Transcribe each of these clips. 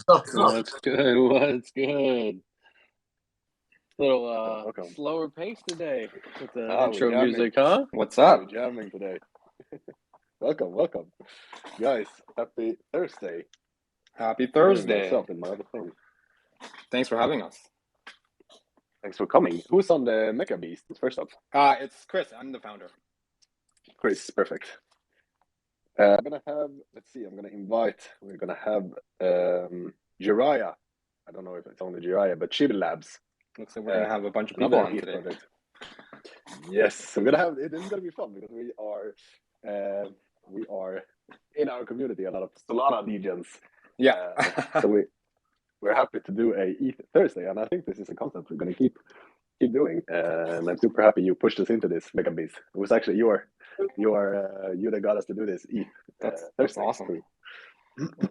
What's good? What's good? Little Welcome. slower pace today with the we're intro jamming. music, huh? What's We're up? jamming today. Welcome. Guys, happy Thursday. Happy Doing Thursday. myself in my other phone. Thanks for having us. Thanks for coming. Who's on the Meka Beast? First up. It's Chris. I'm the founder. Chris, perfect. I'm gonna have, I'm gonna invite, we're gonna have Jiraiya. I don't know if it's only Jiraiya, but Chibi Labs. Looks like we're going to have a bunch of people Another on ETH today. project. Yes, we're gonna have, this is gonna be fun because we are in our community a lot of Solana legions. Yeah. So we're happy to do a ETH Thursday, and I think this is a concept we're going to keep doing. And I'm super happy you pushed us into this, Meka Beast. It was actually you that got us to do this ETH. That's Thursday. awesome.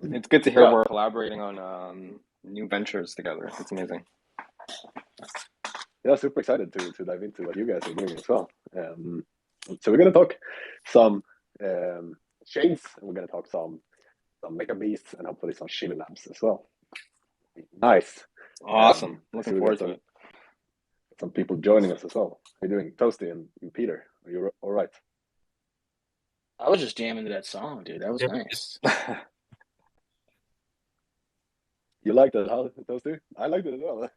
It's good to hear we're collaborating on new ventures together. It's amazing. Yeah, super excited to dive into what you guys are doing as well. So we're going to talk some chains, and we're going to talk some Meka Beasts, and hopefully some Chibi Labs as well. Nice. Awesome. Looking forward to it. Some people joining us as well. How are you doing? Toasty and Peter, are you all right? I was just jamming to that song, dude. That was nice. You liked it, huh, Toasty? I liked it as well.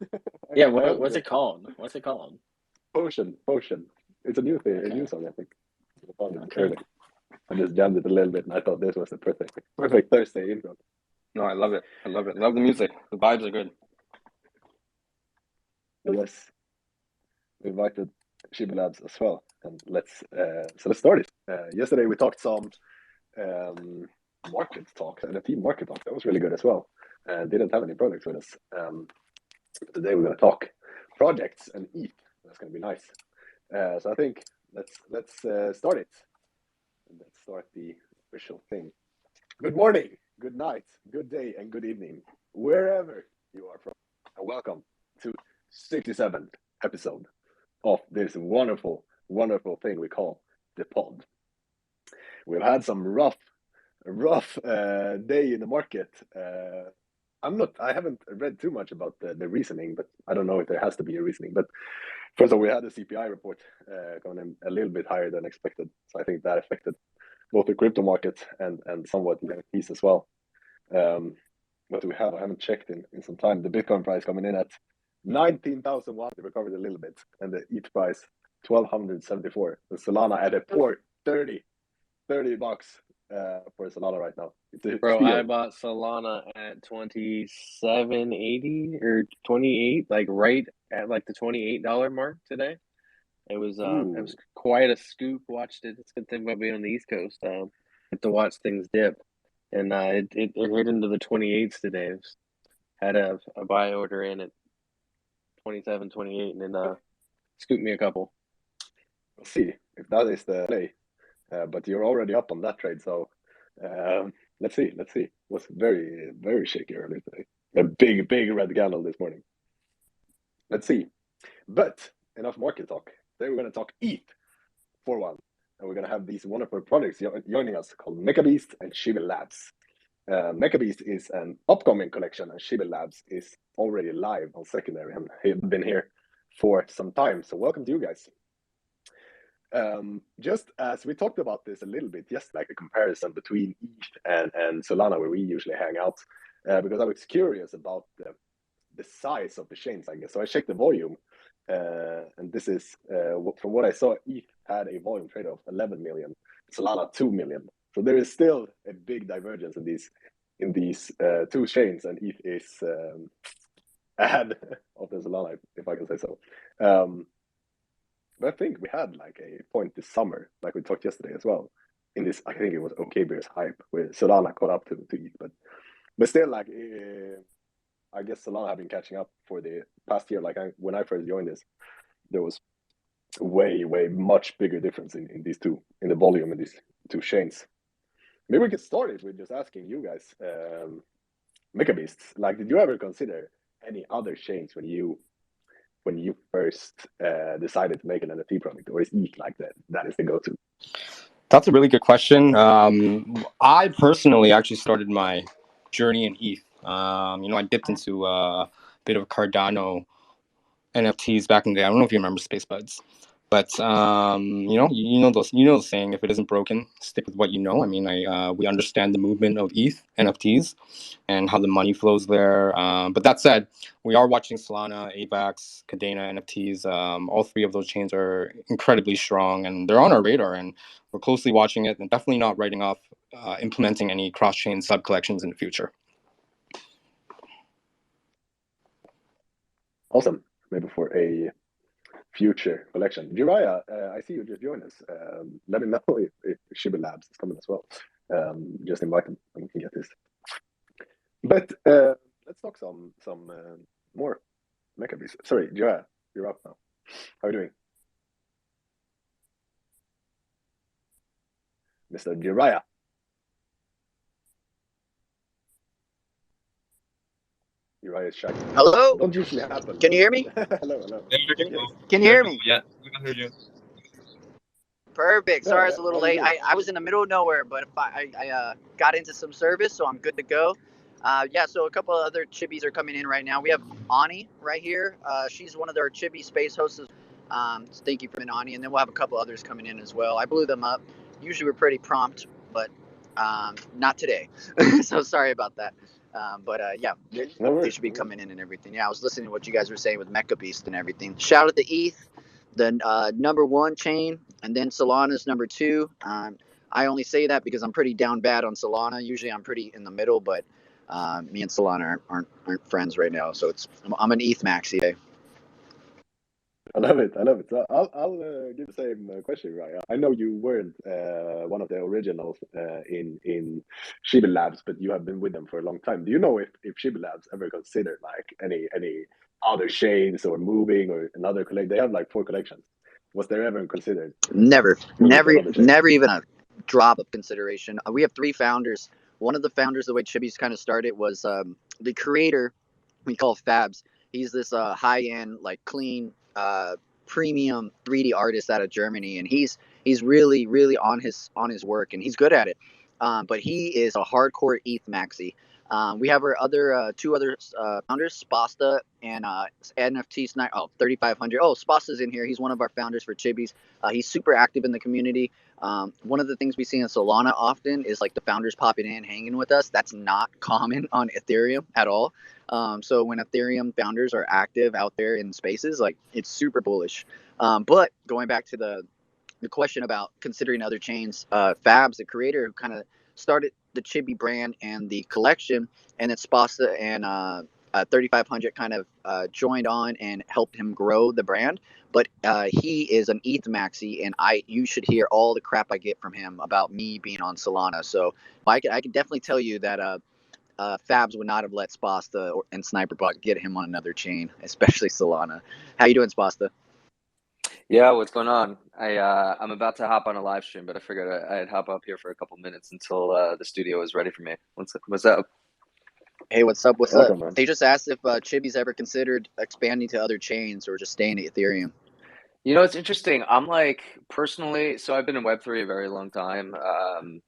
Yeah, what's it called? What's it called? Potion. It's a new thing, a new song, I think. Okay. I just jammed it a little bit, and I thought this was the perfect Thursday intro. No, I love it. Love the music. The vibes are good. Yes. We invited Chibi Labs as well, and let's start it. Yesterday we talked some market talk, NFT market talk. That was really good as well. Didn't have any products with us. Today we're going to talk projects and ETH. That's going to be nice. So I think let's start it. Let's start the official thing. Good morning, good night, good day, and good evening, wherever you are from. And welcome to 67th episode of this wonderful thing we call the pod. We've had some rough day in the market. I haven't read too much about the reasoning, but I don't know if there has to be a reasoning. But first of all, we had the CPI report going in a little bit higher than expected. So I think that affected both the crypto market and somewhat the NFTs as well. What do we have? I haven't checked in some time. The Bitcoin price coming in at 19,001. It recovered a little bit, and the ETH price 1,274. The Solana at a poor $30 for Solana right now. Bro, I bought Solana at 27.80 or 28, like right at like the $28 mark today. It was quite a scoop. Watched it. It's a good thing about being on the East Coast. Get to watch things dip, and it hit into the 28s today. Had a buy order in at 27, 28, and then scooped me a couple. We'll see if that is the play. But you're already up on that trade, so let's see. It was very, very shaky earlier today. A big red candle this morning. Let's see. But enough market talk. Today we're going to talk ETH for one. And we're going to have these wonderful projects joining us called Meka Beast and Chibi Labs. Meka Beast is an upcoming collection, and Chibi Labs is already live on secondary and have been here for some time. So welcome to you guys. Just as we talked about this a little bit, just like a comparison between ETH and Solana, where we usually hang out, because I was curious about the size of the chains, I guess. So I checked the volume, and this is from what I saw, ETH had a volume trade of 11 million, Solana 2 million. So there is still a big divergence in these two chains, and ETH is ahead of the Solana, if I can say so. But I think we had like a point this summer, like we talked yesterday as well, in this, I think it was OK Bears hype, where Solana caught up to ETH. But still, like, I guess Solana have been catching up for the past year. Like when I first joined this, there was way much bigger difference in these two, in the volume in these two chains. Maybe we could start it with just asking you guys, Meka Beasts, like, did you ever consider any other chains when you first decided to make an NFT project, or is ETH like that is the go-to? That's a really good question. I personally actually started my journey in ETH I dipped into a bit of Cardano NFTs back in the day. I don't know if you remember Space Buds, but the saying, if it isn't broken, stick with what you know. I mean, we understand the movement of ETH NFTs and how the money flows there. But that said, we are watching Solana, AVAX, Cadena NFTs. All three of those chains are incredibly strong, and they're on our radar, and we're closely watching it, and definitely not writing off implementing any cross-chain sub-collections in the future. Awesome. Maybe for a future collection. Jiraiya, I see you just joined us. Let me know if Chibi Labs is coming as well. Just invite them and we can get this. But let's talk some more Meka Beast. Sorry, Jiraiya, you're up now. How are you doing? Mr. Jiraiya. Jiraiya is shy. Hello? Don't usually happen. Can you hear me? Hello. Yes. Can you hear me? Yeah, we can hear you. Perfect. Sorry, I was Yeah, a little late. I was in the middle of nowhere, but I got into some service, so I'm good to go. So a couple of other Chibis are coming in right now. We have Ani right here. She's one of our Chibi space hosts. So thank you for Ani. And then we'll have a couple others coming in as well. I blew them up. Usually we're pretty prompt, but not today. So sorry about that. They should be coming in and everything. Yeah, I was listening to what you guys were saying with Meka Beast and everything. Shout out to ETH, the number one chain, and then Solana's number two. I only say that because I'm pretty down bad on Solana. Usually I'm pretty in the middle, but me and Solana aren't friends right now. So I'm an ETH maxi today. I love it. So I'll give the same question, right? I know you weren't one of the originals in Chibi Labs, but you have been with them for a long time. Do you know if Chibi Labs ever considered like any other chains or moving or another collect? They have like 4 collections. Was there ever considered? Never even a drop of consideration. We have 3 founders. One of the founders, the way Chibi's kind of started, was the creator we call Fabs. He's this high-end, like clean, premium 3D artist out of Germany, and he's really on his work, and he's good at it. But he is a hardcore ETH maxi. We have our other 2 other founders, Spasta and NFT Snipe. 3500. Oh, Spasta's in here. He's one of our founders for Chibis. He's super active in the community. One of the things we see in Solana often is like the founders popping in, hanging with us. That's not common on Ethereum at all. So when Ethereum founders are active out there in spaces, like it's super bullish. But going back to the question about considering other chains, Fabs, the creator who kind of started the Chibi brand and the collection, and then Spasta and 3500 kind of joined on and helped him grow the brand. But he is an ETH maxi, and you should hear all the crap I get from him about me being on Solana. So I can definitely tell you that Fabs would not have let Spasta and Sniperbot get him on another chain, especially Solana. How you doing, Spasta? Yeah, what's going on? I'm about to hop on a live stream, but I figured I'd hop up here for a couple minutes until the studio is ready for me. What's up? Hey, what's up? Welcome, man. They just asked if Chibi's ever considered expanding to other chains or just staying at Ethereum. You know, it's interesting. I'm like personally, so I've been in Web3 a very long time. I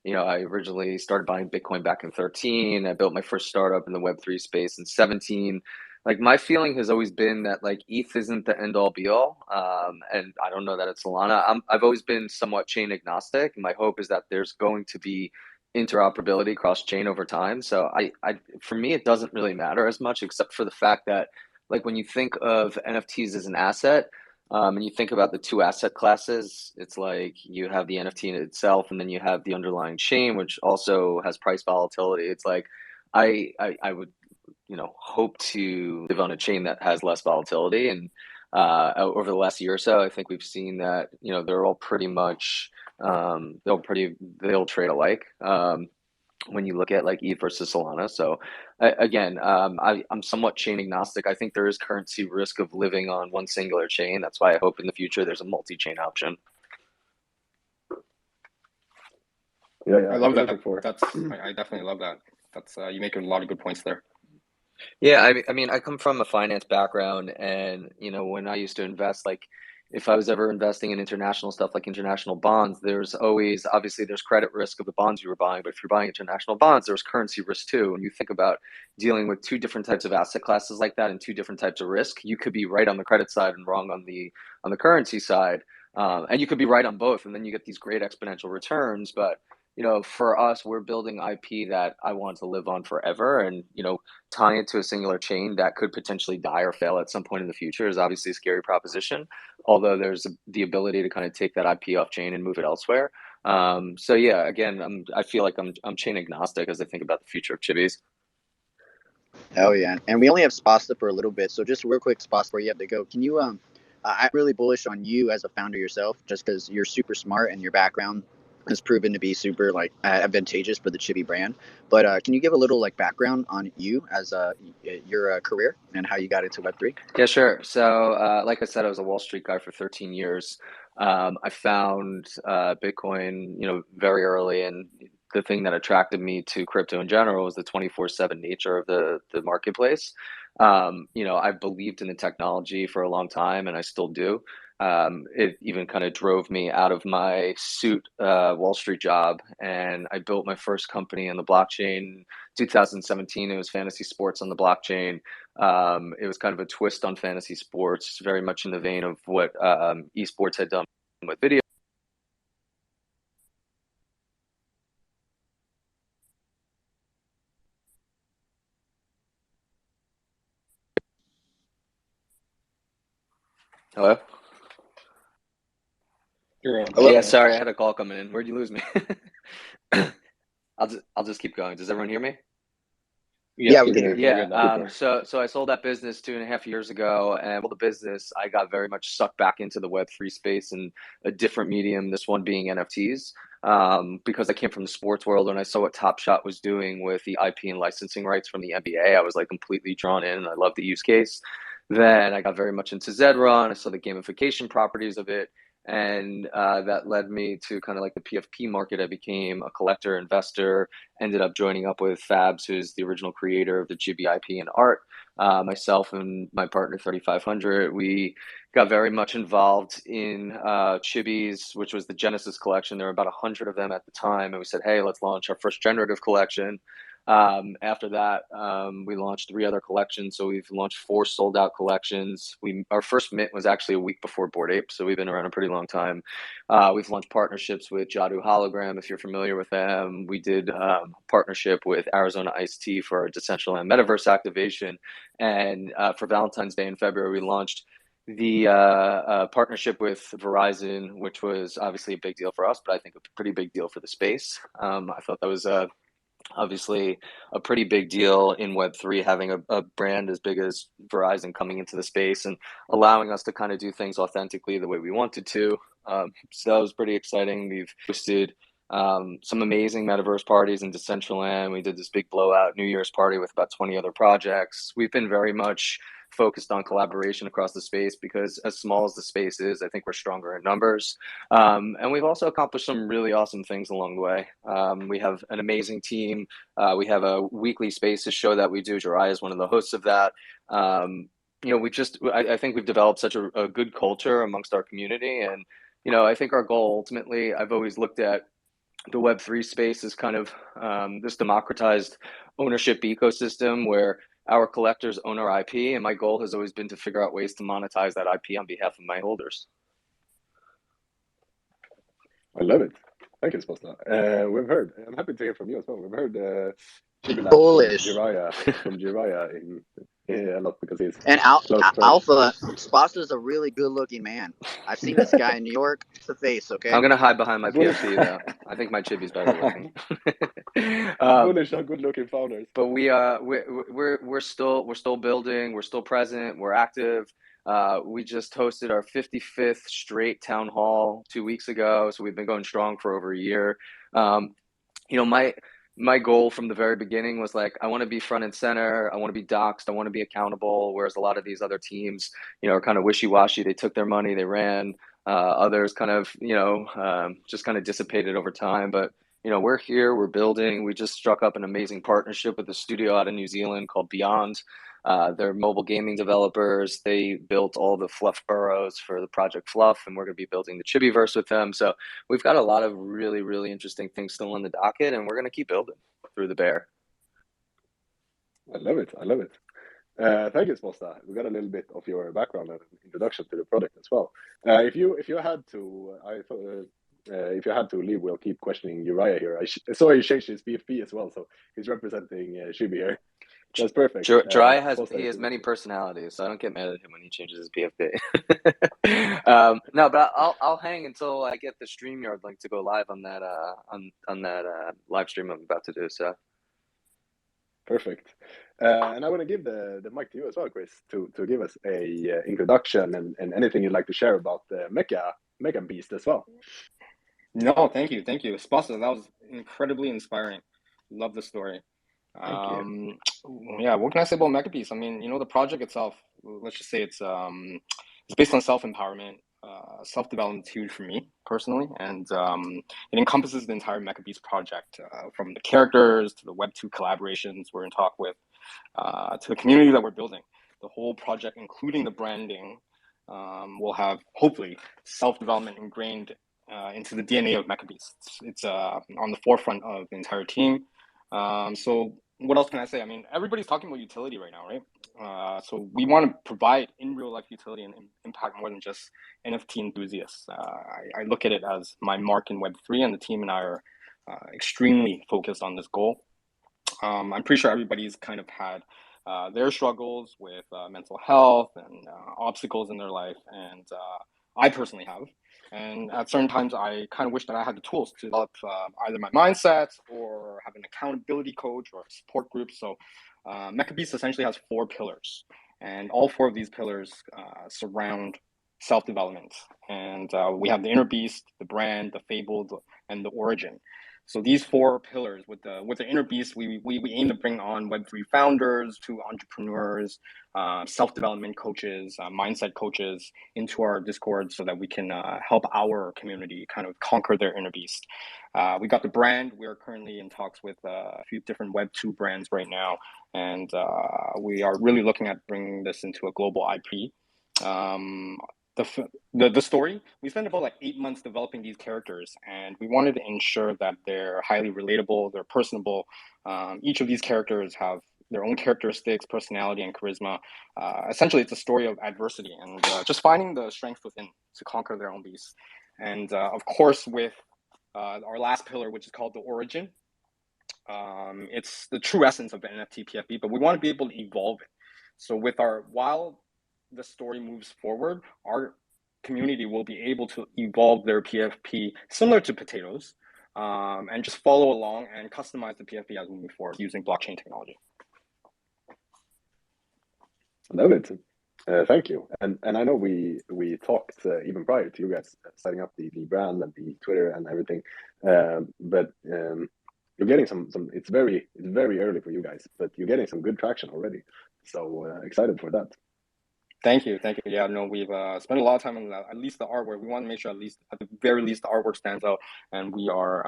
originally started buying Bitcoin back in 13. I built my first startup in the Web3 space in 17. Like my feeling has always been that like ETH isn't the end all be all. And I don't know that it's Solana. I've always been somewhat chain agnostic. My hope is that there's going to be interoperability cross chain over time. So for me, it doesn't really matter as much, except for the fact that like when you think of NFTs as an asset, and you think about the 2 asset classes, it's like you have the NFT in itself, and then you have the underlying chain, which also has price volatility. It's like I would hope to live on a chain that has less volatility. And over the last year or so, I think we've seen that they're all pretty much they'll trade alike. When you look at like ETH versus Solana. So I'm somewhat chain agnostic. I think there is currency risk of living on one singular chain. That's why I hope in the future there's a multi-chain option. Yeah, I love that. I definitely love that. That's you make a lot of good points there. Yeah, I mean, I come from a finance background, and when I used to invest, like if I was ever investing in international stuff like international bonds, there's always, obviously there's credit risk of the bonds you were buying, but if you're buying international bonds, there's currency risk too. And you think about dealing with two different types of asset classes like that and two different types of risk, you could be right on the credit side and wrong on the currency side. And you could be right on both, and then you get these great exponential returns. But for us, we're building IP that I want to live on forever, and tying it to a singular chain that could potentially die or fail at some point in the future is obviously a scary proposition. Although there's the ability to kind of take that IP off chain and move it elsewhere. So yeah, again, I feel like I'm chain agnostic as I think about the future of Chibis. Hell yeah. And we only have Spasta for a little bit, so just real quick, Spasta, where you have to go. Can you I'm really bullish on you as a founder yourself, just because you're super smart and your background has proven to be super advantageous for the Chibi brand. But can you give a little background on you as your career and how you got into Web3? Yeah, sure. So like I said, I was a Wall Street guy for 13 years. I found Bitcoin, very early, and the thing that attracted me to crypto in general was the 24/7 nature of the marketplace. I believed in the technology for a long time, and I still do. It even kind of drove me out of my suit Wall Street job, and I built my first company on the blockchain in 2017. It was fantasy sports on the blockchain. It was kind of a twist on fantasy sports, very much in the vein of what esports had done with video. Hello? Hello? Yeah, sorry, I had a call coming in. Where'd you lose me? I'll just keep going. Does everyone hear me? Yeah, we can hear you. Yeah. So I sold that business 2.5 years ago, and the business, I got very much sucked back into the Web3 space and a different medium. This one being NFTs, because I came from the sports world and I saw what Top Shot was doing with the IP and licensing rights from the NBA. I was completely drawn in, and I loved the use case. Then I got very much into Zedron. I saw the gamification properties of it. And that led me to kind of the PFP market. I became a collector, investor, ended up joining up with Fabs, who's the original creator of the Chibi IP and art. Myself and my partner, 3500, we got very much involved in Chibis, which was the Genesis collection. There were about 100 of them at the time. And we said, hey, let's launch our first generative collection. After that, we launched 3 other collections. So we've launched 4 sold out collections. Our first mint was actually a week before Bored Ape. So we've been around a pretty long time. We've launched partnerships with Jadu Hologram, if you're familiar with them. We did partnership with Arizona Iced Tea for our Decentraland Metaverse activation. And for Valentine's Day in February, we launched the partnership with Verizon, which was obviously a big deal for us, but I think a pretty big deal for the space. I thought that was obviously a pretty big deal in Web3, having a brand as big as Verizon coming into the space and allowing us to kind of do things authentically the way we wanted to. So that was pretty exciting. We've hosted some amazing metaverse parties in Decentraland. We did this big blowout New Year's party with about 20 other projects. We've been very much focused on collaboration across the space because as small as the space is, I think we're stronger in numbers. And we've also accomplished some really awesome things along the way. We have an amazing team. We have a weekly spaces show that we do. Jiraiya is one of the hosts of that. I think we've developed such a good culture amongst our community. And, I think our goal ultimately, I've always looked at the Web3 space as kind of this democratized ownership ecosystem where our collectors own our IP, and my goal has always been to figure out ways to monetize that IP on behalf of my holders. I love it. Thank you, Spasta. I'm happy to hear from you as well. We've heard Chibi Labs Bullish. from Jiraiya a lot because he's and Alpha. Spasta's a really good-looking man. I've seen this guy in New York. It's the face, okay? I'm gonna hide behind my PFP though. I think my Chibi's better looking. Bullish on good-looking founders. But we're still building. We're still present. We're active. We just hosted our 55th straight town hall 2 weeks ago, so we've been going strong for over a year. My goal from the very beginning was I want to be front and center. I want to be doxxed. I want to be accountable. Whereas a lot of these other teams, are kind of wishy-washy. They took their money, they ran. Others kind of, just kind of dissipated over time. But we're here, we're building. We just struck up an amazing partnership with a studio out of New Zealand called Beyond. They're mobile gaming developers. They built all the Fluff burrows for the Project Fluff, and we're going to be building the Chibiverse with them. So we've got a lot of really, really interesting things still on the docket, and we're going to keep building through the bear. I love it. I love it. Thank you, Sposta. We got a little bit of your background and introduction to the product as well. If you had to, if you had to leave, we'll keep questioning Uriah here. I saw he changed his BFP as well, so he's representing Chibi here. That's perfect. Uriah has many personalities, so I don't get mad at him when he changes his BFP. No, but I'll hang until I get the StreamYard link to go live on that live stream I'm about to do. So perfect. And I want to give the mic to you as well, Chris, to give us a introduction and anything you'd like to share about the Meka Beast as well. No, thank you. Sposta, that was incredibly inspiring. Love the story. Thank you. Yeah, what can I say about Meka Beast? I mean, the project itself, let's just say it's based on self-empowerment. Self-development is huge for me personally, and it encompasses the entire Meka Beast project, from the characters to the Web2 collaborations we're in talk with, to the community that we're building. The whole project, including the branding, will have hopefully self-development ingrained into the DNA of Meka Beast. It's on the forefront of the entire team. So what else can I say? I mean, everybody's talking about utility right now, right? So we want to provide in real life utility and impact more than just NFT enthusiasts. I look at it as my mark in Web3, and the team and I are extremely focused on this goal. I'm pretty sure everybody's kind of had their struggles with mental health and obstacles in their life, and I personally have. And at certain times, I kind of wish that I had the tools to develop either my mindset or have an accountability coach or a support group. So Meka Beast essentially has 4 pillars, and all 4 of these pillars surround self-development. And we have the inner beast, the brand, the fable, and the origin. So these 4 pillars, with the inner beast, we aim to bring on Web3 founders to entrepreneurs, self-development coaches, mindset coaches into our Discord so that we can help our community kind of conquer their inner beast. We got the brand. We are currently in talks with a few different Web2 brands right now, and we are really looking at bringing this into a global IP. The story, we spent about like 8 months developing these characters, and we wanted to ensure that they're highly relatable, they're personable. Each of these characters have their own characteristics, personality, and charisma. Essentially, it's a story of adversity and just finding the strength within to conquer their own beast. And of course, with our last pillar, which is called the origin, it's the true essence of the NFT PFP, but we want to be able to evolve it. So while the story moves forward, our community will be able to evolve their PFP similar to potatoes, and just follow along and customize the PFP as we move forward using blockchain technology. I love it. Thank you. And I know we talked even prior to you guys setting up the brand and the Twitter and everything, but you're getting some. It's very early for you guys, but you're getting some good traction already. So excited for that. Thank you. Yeah, no, we've spent a lot of time on at least the artwork. We want to make sure at the very least the artwork stands out, and we are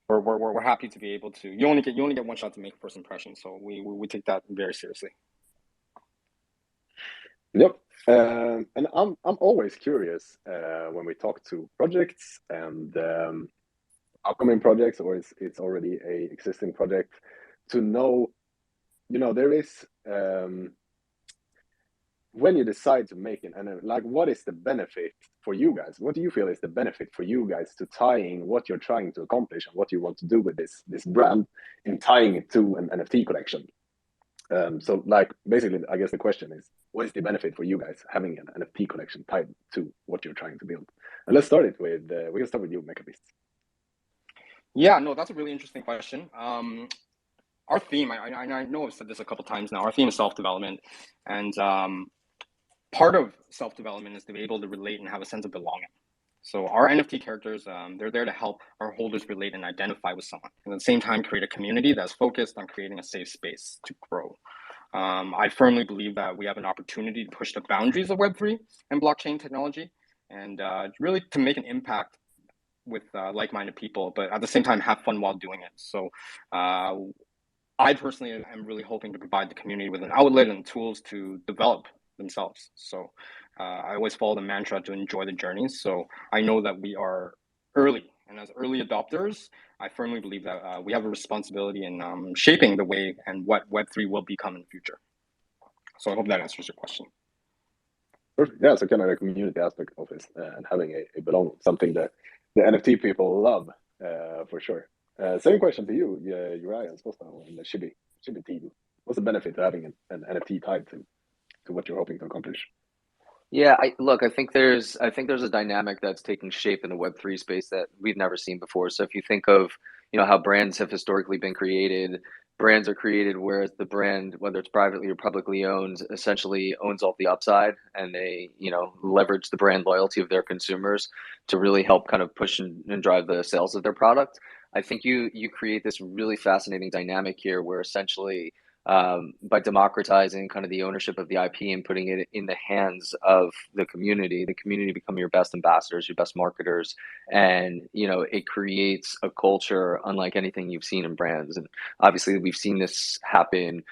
we're happy to be able to. You only get one shot to make first impression, so we take that very seriously. Yep. And I'm always curious when we talk to projects and upcoming projects, or it's already a existing project, to know, there is. When you decide to make it, and like, what is the benefit for you guys? What do you feel is the benefit for you guys to tying what you're trying to accomplish and what you want to do with this brand and tying it to an NFT collection? So, like, basically, I guess the question is, what is the benefit for you guys having an NFT collection tied to what you're trying to build? And let's start it with, we can start with you, Meka Beast. Yeah, no, that's a really interesting question. Our theme, I know I've said this a couple times now, our theme is self-development, and part of self-development is to be able to relate and have a sense of belonging. So our NFT characters, they're there to help our holders relate and identify with someone, and at the same time create a community that's focused on creating a safe space to grow. I firmly believe that we have an opportunity to push the boundaries of Web3 and blockchain technology, and really to make an impact with like-minded people, but at the same time have fun while doing it. So I personally am really hoping to provide the community with an outlet and tools to develop themselves. So I always follow the mantra to enjoy the journey. So I know that we are early, and as early adopters, I firmly believe that we have a responsibility in shaping the way and what Web3 will become in the future. So I hope that answers your question. Perfect. Yeah, so kind of a community aspect of it and having a belong, something that the NFT people love, for sure. Same question to you, Uriah and Sposta, and the Chibi team. What's the benefit of having an NFT tied to what you're hoping to accomplish? Yeah, I think there's a dynamic that's taking shape in the Web3 space that we've never seen before. So if you think of, how brands have historically been created, brands are created where the brand, whether it's privately or publicly owned, essentially owns all the upside, and they, leverage the brand loyalty of their consumers to really help kind of push and drive the sales of their product. I think you create this really fascinating dynamic here where essentially by democratizing kind of the ownership of the IP and putting it in the hands of the community become your best ambassadors, your best marketers, and it creates a culture unlike anything you've seen in brands. And obviously, we've seen this happen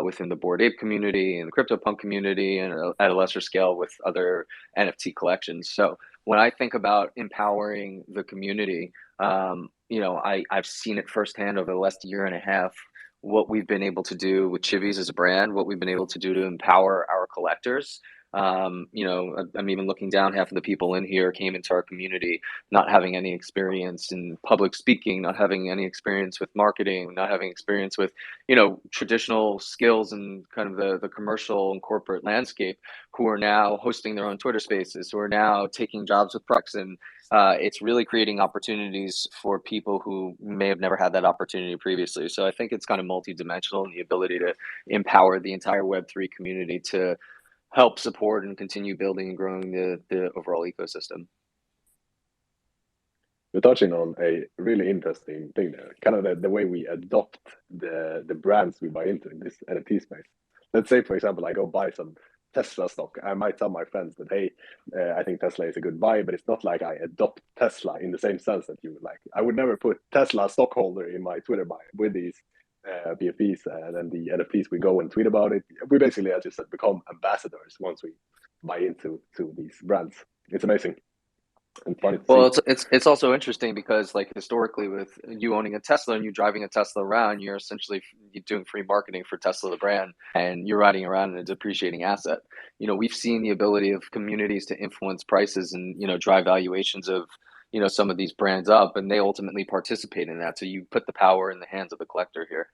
within the Bored Ape community and the CryptoPunk community, and at a lesser scale with other NFT collections. So when I think about empowering the community, I've seen it firsthand over the last year and a half what we've been able to do with Chivi's as a brand, what we've been able to do to empower our collectors. I'm even looking down, half of the people in here came into our community not having any experience in public speaking, not having any experience with marketing, not having experience with, traditional skills and kind of the commercial and corporate landscape, who are now hosting their own Twitter spaces, who are now taking jobs with products. And it's really creating opportunities for people who may have never had that opportunity previously. So I think it's kind of multidimensional in the ability to empower the entire Web3 community to help support and continue building and growing the overall ecosystem. You're touching on a really interesting thing there, kind of the way we adopt the brands we buy into in this NFT space. Let's say, for example, I go buy some Tesla stock. I might tell my friends that, hey, I think Tesla is a good buy, but it's not like I adopt Tesla in the same sense that you would like. I would never put Tesla stockholder in my Twitter bio with these BFPs and then the NFTs. We go and tweet about it. We basically, as you said, become ambassadors once we buy into these brands. It's amazing. Well, it's also interesting because, like, historically, with you owning a Tesla and you driving a Tesla around, you're essentially doing free marketing for Tesla, the brand, and you're riding around in a depreciating asset. We've seen the ability of communities to influence prices and drive valuations of some of these brands up, and they ultimately participate in that. So you put the power in the hands of the collector here.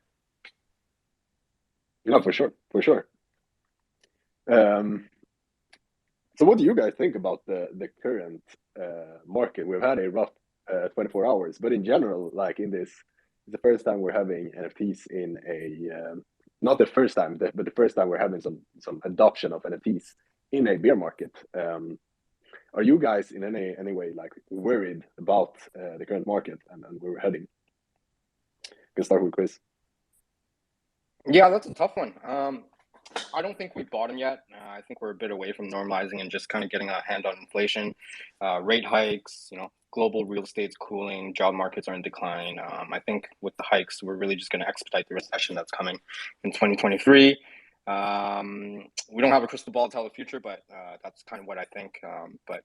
Yeah, for sure. So what do you guys think about the current market? We've had a rough 24 hours, but in general, like in this, the first time we're having NFTs in a, not the first time, but the first time we're having some adoption of NFTs in a bear market. Are you guys in any way like worried about the current market and where we're heading? Can start with Chris. Yeah, that's a tough one. I don't think we've bottomed yet. I think we're a bit away from normalizing and just kind of getting a hand on inflation, rate hikes, global real estate's cooling, job markets are in decline. I think with the hikes, we're really just going to expedite the recession that's coming in 2023. We don't have a crystal ball to tell the future, but that's kind of what I think. But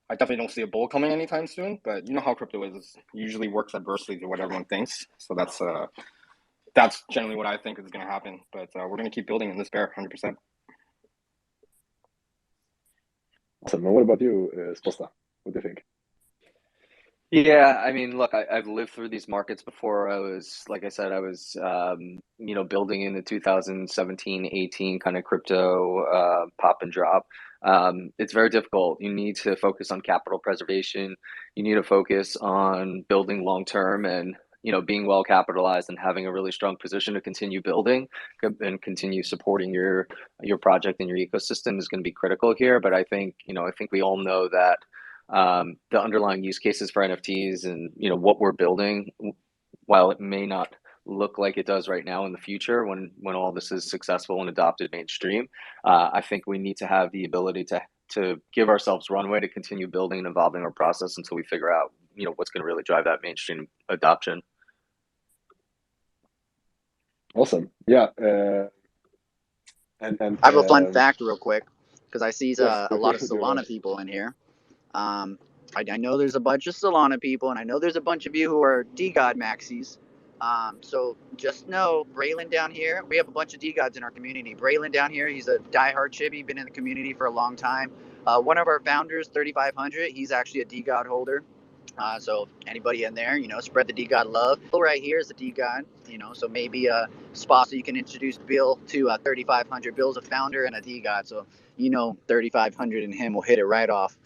I definitely don't see a bull coming anytime soon. But you know how crypto is. It usually works adversely to what everyone thinks. So that's generally what I think is going to happen. But we're going to keep building in this bear, 100%. Awesome. What about you, Sposta? What do you think? Yeah, I mean, look, I've lived through these markets before. Like I said, building in the 2017, 18 kind of crypto pop and drop. It's very difficult. You need to focus on capital preservation. You need to focus on building long term and being well capitalized and having a really strong position to continue building and continue supporting your project and your ecosystem is going to be critical here. But I think we all know that the underlying use cases for NFTs and what we're building, while it may not look like it does right now in the future when all this is successful and adopted mainstream, I think we need to have the ability to to give ourselves runway to continue building and evolving our process until we figure out, what's going to really drive that mainstream adoption. Awesome. Yeah. I have a fun fact real quick, because I see yes, a lot of Solana people in here. I know there's a bunch of Solana people, and I know there's a bunch of you who are DeGod maxis. So just know, Braylon down here, we have a bunch of DeGods in our community. Braylon down here, he's a diehard Chibi, been in the community for a long time. One of our founders, 3500, he's actually a DeGod holder. So anybody in there, spread the DeGod love. Bill right here is a DeGod, so maybe a spot so you can introduce Bill to 3500. Bill's a founder and a DeGod, so 3500 and him will hit it right off.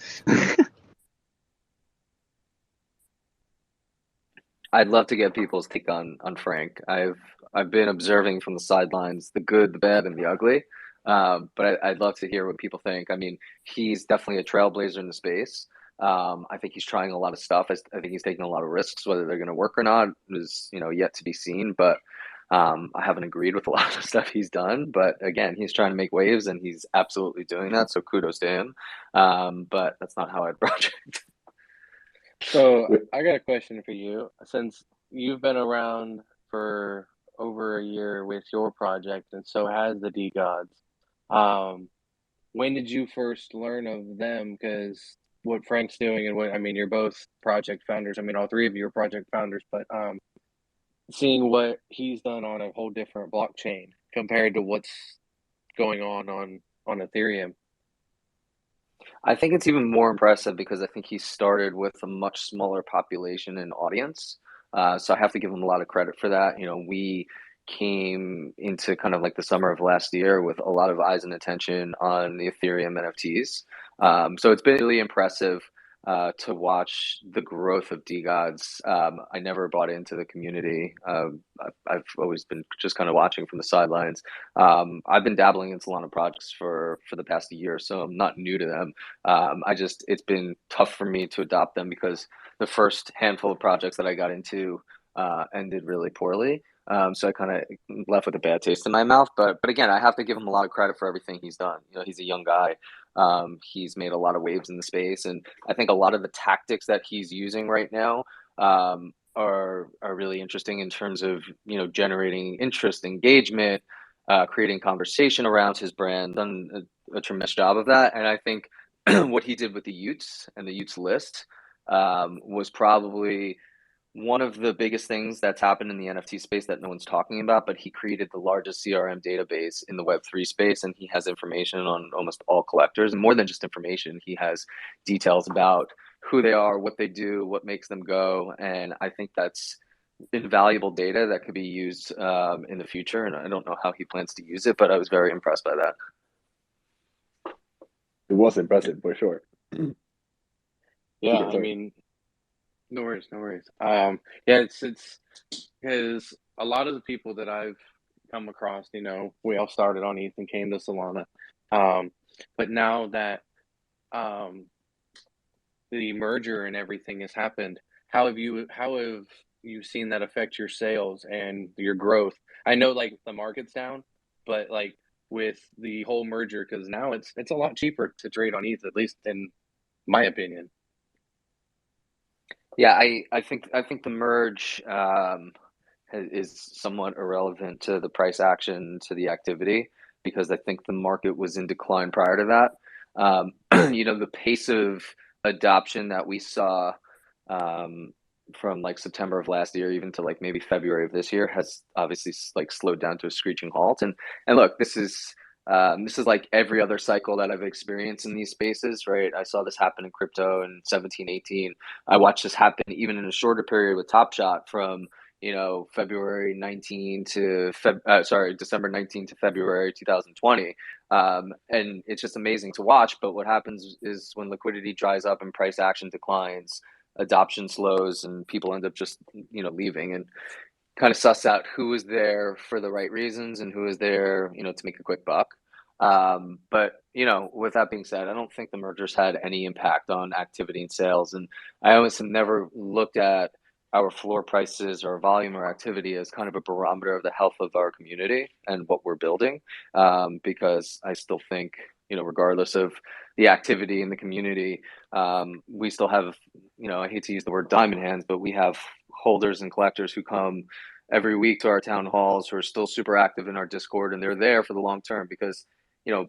I'd love to get people's take on Frank. I've been observing from the sidelines the good, the bad, and the ugly. But I'd love to hear what people think. I mean, he's definitely a trailblazer in the space. I think he's trying a lot of stuff. I think he's taking a lot of risks. Whether they're going to work or not is, yet to be seen. But I haven't agreed with a lot of stuff he's done. But again, he's trying to make waves, and he's absolutely doing that. So kudos to him. But that's not how I'd project. So I got a question for you. Since you've been around for over a year with your project, and so has the DeGods, when did you first learn of them? Because what Frank's doing and you're both project founders. I mean, all three of you are project founders, but seeing what he's done on a whole different blockchain compared to what's going on Ethereum. I think it's even more impressive because I think he started with a much smaller population and audience. So I have to give him a lot of credit for that. We came into kind of like the summer of last year with a lot of eyes and attention on the Ethereum NFTs. So it's been really impressive to watch the growth of DeGods. I never bought into the community. I've always been just kind of watching from the sidelines. I've been dabbling in Solana projects for the past year, so I'm not new to them. It's been tough for me to adopt them because the first handful of projects that I got into ended really poorly. So I kind of left with a bad taste in my mouth. But again, I have to give him a lot of credit for everything he's done. He's a young guy. He's made a lot of waves in the space, and I think a lot of the tactics that he's using right now are really interesting in terms of generating interest, engagement, creating conversation around his brand. Done a tremendous job of that, and I think what he did with the Utes and the Utes list was probably one of the biggest things that's happened in the NFT space that no one's talking about, but he created the largest CRM database in the Web3 space, and he has information on almost all collectors. And more than just information, he has details about who they are, what they do, what makes them go. And I think that's invaluable data that could be used in the future. And I don't know how he plans to use it, but I was very impressed by that. It was impressive for sure. Yeah, I mean, no worries. Yeah, it's because a lot of the people that I've come across, we all started on ETH and came to Solana. But now that the merger and everything has happened, how have you seen that affect your sales and your growth? I know like the market's down, but like with the whole merger, because now it's a lot cheaper to trade on ETH, at least in my opinion. Yeah, I think the merge is somewhat irrelevant to the price action, to the activity, because I think the market was in decline prior to that. The pace of adoption that we saw from like September of last year even to like maybe February of this year has obviously like slowed down to a screeching halt. And look, this is like every other cycle that I've experienced in these spaces, right? I saw this happen in crypto in 17, 18. I watched this happen even in a shorter period with Top Shot from, February 19 to December 19 to February 2020. And it's just amazing to watch. But what happens is when liquidity dries up and price action declines, adoption slows and people end up just, leaving, and kind of suss out who is there for the right reasons and who is there, to make a quick buck. But, with that being said, I don't think the mergers had any impact on activity and sales. And I almost have never looked at our floor prices or volume or activity as kind of a barometer of the health of our community and what we're building, because I still think regardless of the activity in the community, we still have, I hate to use the word diamond hands, but we have holders and collectors who come every week to our town halls who are still super active in our Discord, and they're there for the long term because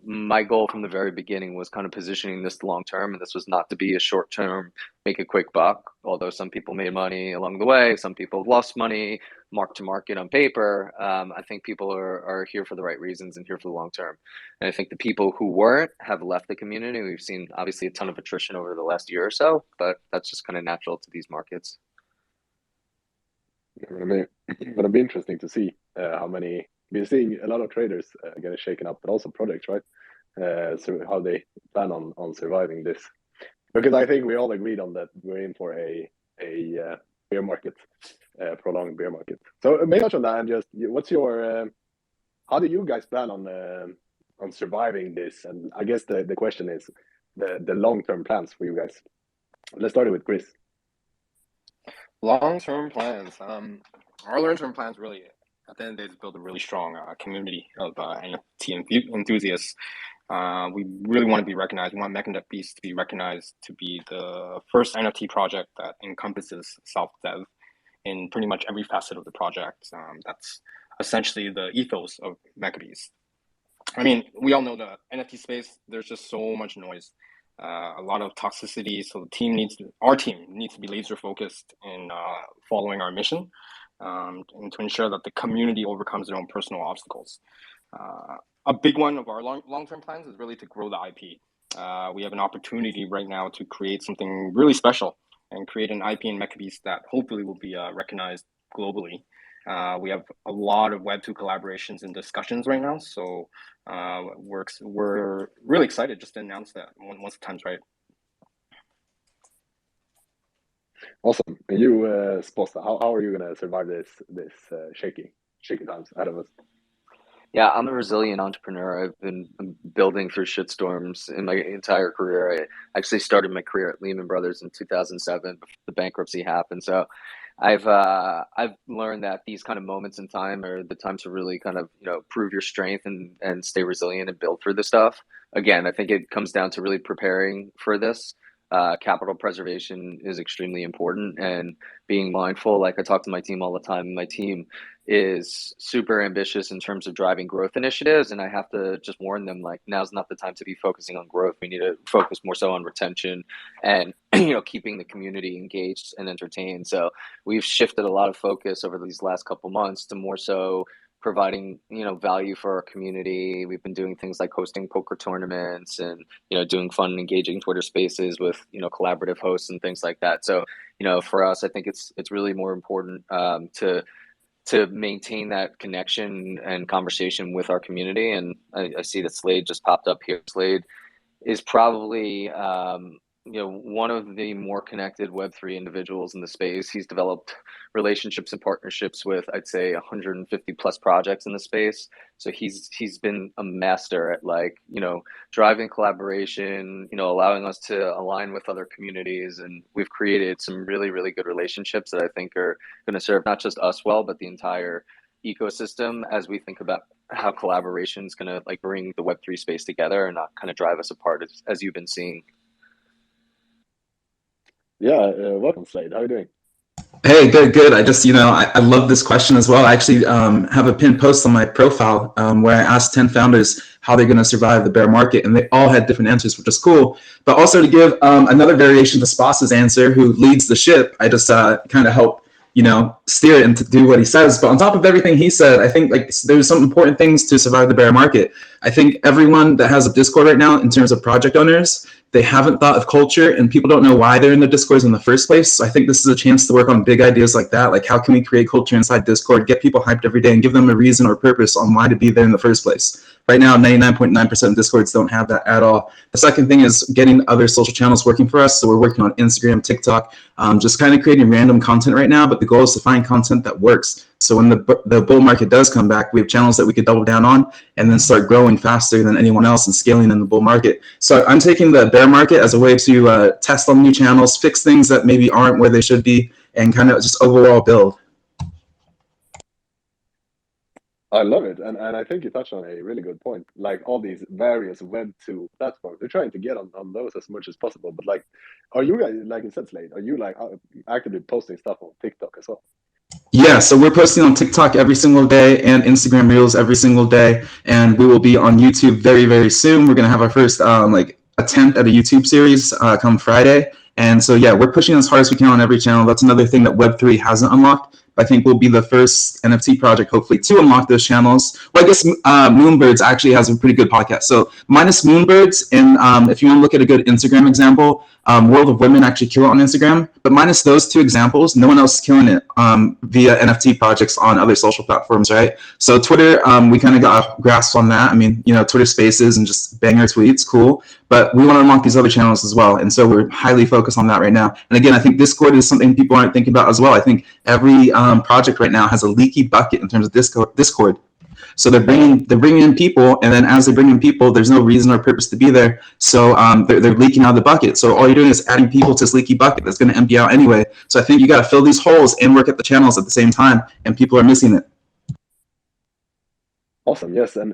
my goal from the very beginning was kind of positioning this long term, and this was not to be a short term, make a quick buck. Although some people made money along the way, some people lost money, mark to market on paper. I think people are here for the right reasons and here for the long term. And I think the people who weren't have left the community. We've seen obviously a ton of attrition over the last year or so, but that's just kind of natural to these markets. It'll be interesting to see how many. We're seeing a lot of traders getting shaken up, but also projects, right? So how they plan on surviving this, because I think we all agreed on that we're in for a bear market, prolonged bear market. So maybe touch on that, and just what's your how do you guys plan on surviving this? And I guess the question is the long-term plans for you guys. Let's start with Chris. Long-term plans. Our long-term plans really, at the end of the day, is build a really strong community of NFT enthusiasts. We really want to be recognized. We want Meka Beast to be recognized to be the first NFT project that encompasses self-dev in pretty much every facet of the project. That's essentially the ethos of Meka Beast. I mean, we all know the NFT space, there's just so much noise. A lot of toxicity, so our team needs to be laser focused in following our mission, and to ensure that the community overcomes their own personal obstacles. A big one of our long-term plans is really to grow the IP. We have an opportunity right now to create something really special and create an IP in Meka Beast that hopefully will be recognized globally. We have a lot of Web2 collaborations and discussions right now, so we're really excited just to announce that once the time's right. Awesome. And you, Sposta, how are you going to survive this shaky times ahead of us? Yeah, I'm a resilient entrepreneur. I've been building through shitstorms in my entire career. I actually started my career at Lehman Brothers in 2007 before the bankruptcy happened. So I've learned that these kind of moments in time are the time to really kind of prove your strength and stay resilient and build through this stuff. Again, I think it comes down to really preparing for this. Capital preservation is extremely important, and being mindful. Like I talk to my team all the time. My team is super ambitious in terms of driving growth initiatives, and I have to just warn them, like, now's not the time to be focusing on growth. We need to focus more so on retention and keeping the community engaged and entertained. So we've shifted a lot of focus over these last couple months to more so providing value for our community. We've been doing things like hosting poker tournaments and doing fun and engaging Twitter spaces with collaborative hosts and things like that. So for us, I think it's really more important to maintain that connection and conversation with our community. And I see that Slade just popped up here. Slade is probably one of the more connected Web3 individuals in the space. He's developed relationships and partnerships with, I'd say, 150 plus projects in the space. So he's been a master at driving collaboration, allowing us to align with other communities. And we've created some really, really good relationships that I think are going to serve not just us well, but the entire ecosystem as we think about how collaboration is going to bring the Web3 space together and not kind of drive us apart as you've been seeing. Yeah, welcome, Slade. How are you doing? Hey, good. I just, I love this question as well. I actually have a pinned post on my profile where I asked 10 founders how they're going to survive the bear market, and they all had different answers, which is cool. But also to give another variation to Spas's answer, who leads the ship, I just kind of help, steer it and to do what he says. But on top of everything he said, I think there's some important things to survive the bear market. I think everyone that has a Discord right now, in terms of project owners, they haven't thought of culture, and people don't know why they're in the Discords in the first place. So I think this is a chance to work on big ideas like that. Like, how can we create culture inside Discord, get people hyped every day, and give them a reason or purpose on why to be there in the first place? Right now, 99.9% of Discords don't have that at all. The second thing is getting other social channels working for us. So we're working on Instagram, TikTok, just kind of creating random content right now. But the goal is to find content that works. So when the bull market does come back, we have channels that we could double down on and then start growing faster than anyone else and scaling in the bull market. So I'm taking the bear market as a way to test on new channels, fix things that maybe aren't where they should be, and kind of just overall build. I love it, and I think you touched on a really good point. Like all these various Web2 platforms, they're trying to get on those as much as possible. But like, are you guys, like you said, Slade, are you like actively posting stuff on TikTok as well? Yeah, so we're posting on TikTok every single day and Instagram Reels every single day, and we will be on YouTube very, very soon. We're gonna have our first like attempt at a YouTube series come Friday, and so yeah, we're pushing as hard as we can on every channel. That's another thing that Web3 hasn't unlocked. I think we'll be the first NFT project, hopefully, to unlock those channels. Well, I guess Moonbirds actually has a pretty good podcast. So minus Moonbirds, and if you want to look at a good Instagram example, World of Women actually kill it on Instagram. But minus those two examples, no one else is killing it via NFT projects on other social platforms, right? So Twitter, we kind of got a grasp on that. I mean, Twitter Spaces and just banger tweets, cool. But we want to unlock these other channels as well. And so we're highly focused on that right now. And again, I think Discord is something people aren't thinking about as well. I think every project right now has a leaky bucket in terms of Discord. So they're bringing in people, and then as they bring in people, there's no reason or purpose to be there. So they're leaking out of the bucket. So all you're doing is adding people to this leaky bucket that's going to empty out anyway. So I think you got to fill these holes and work at the channels at the same time, and people are missing it. Awesome. Yes, and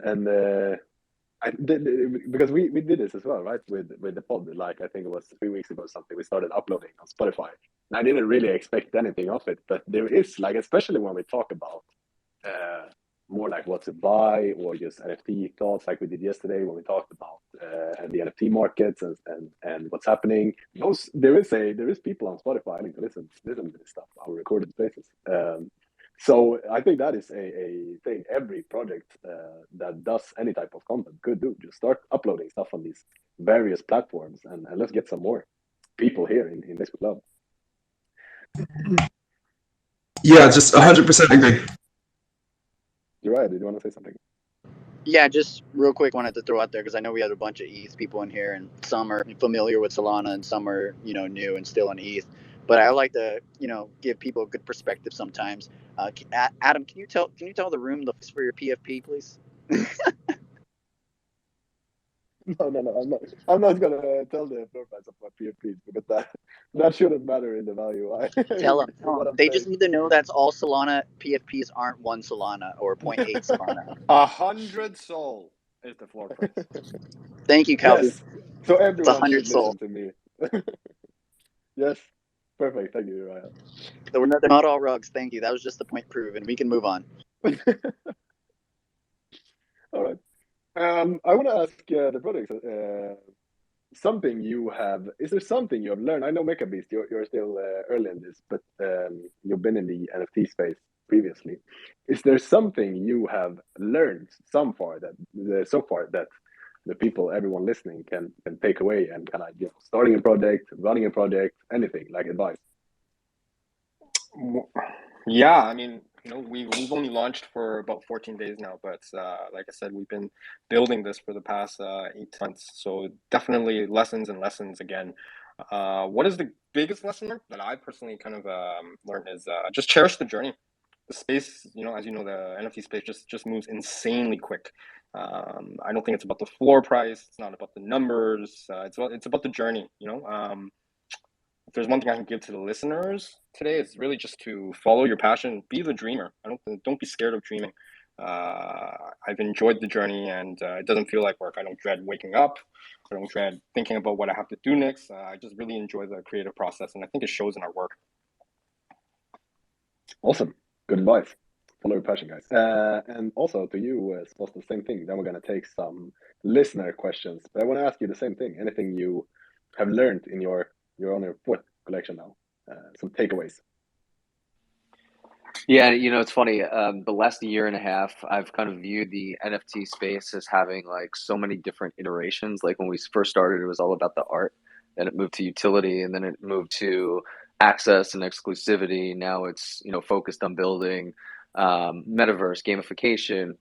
because we did this as well, right? With the pod, like I think it was 3 weeks ago or something. We started uploading on Spotify. And I didn't really expect anything of it, but there is like, especially when we talk about more like what to buy or just NFT thoughts, like we did yesterday when we talked about the NFT markets and what's happening. There is people on Spotify to listen to this stuff, our recorded spaces. So I think that is a thing every project that does any type of content could do. Just start uploading stuff on these various platforms, and let's get some more people here in this club. Yeah, just 100% agree. You're right. Did you want to say something? Yeah, just real quick, wanted to throw out there because I know we have a bunch of ETH people in here, and some are familiar with Solana, and some are new and still on ETH. But I like to give people a good perspective sometimes. Adam, can you tell the room the for your PFP, please? No, I'm not gonna tell the floor price of my PFPs because that shouldn't matter in the value. Tell them. They just need to know that's all Solana PFPs aren't 1 Solana or 0.8 Solana. 100 Sol is the floor price. Thank you, Calvin. Yes. So everyone should Sol. listen to me. Yes. Perfect. Thank you, Ryan. They're not all rugs. Thank you. That was just the point proven. We can move on. All right. I want to ask the products something you have. Is there something you have learned? I know Meka Beast, you're still early in this, but you've been in the NFT space previously. Is there something you have learned so far that the people, everyone listening, can take away and kind of starting a project, running a project, anything like advice? Yeah, I mean, we've only launched for about 14 days now, but like I said, we've been building this for the past 8 months. So definitely lessons and lessons again. What is the biggest lesson that I personally kind of learned is just cherish the journey. The space, as you know, the NFT space just moves insanely quick. I don't think it's about the floor price. It's not about the numbers. It's about the journey. If there's one thing I can give to the listeners today, it's really just to follow your passion, be the dreamer. Don't be scared of dreaming. I've enjoyed the journey, and it doesn't feel like work. I don't dread waking up. I don't dread thinking about what I have to do next. I just really enjoy the creative process, and I think it shows in our work. Awesome. Good advice. Follow your passion, guys. And also to you, supposed the same thing. Then we're going to take some listener questions. But I want to ask you the same thing. Anything you have learned in your on your fourth collection now? Some takeaways. Yeah, it's funny. The last year and a half, I've kind of viewed the NFT space as having like so many different iterations. Like when we first started, it was all about the art, then it moved to utility, and then it moved to access and exclusivity. Now it's focused on building metaverse gamification,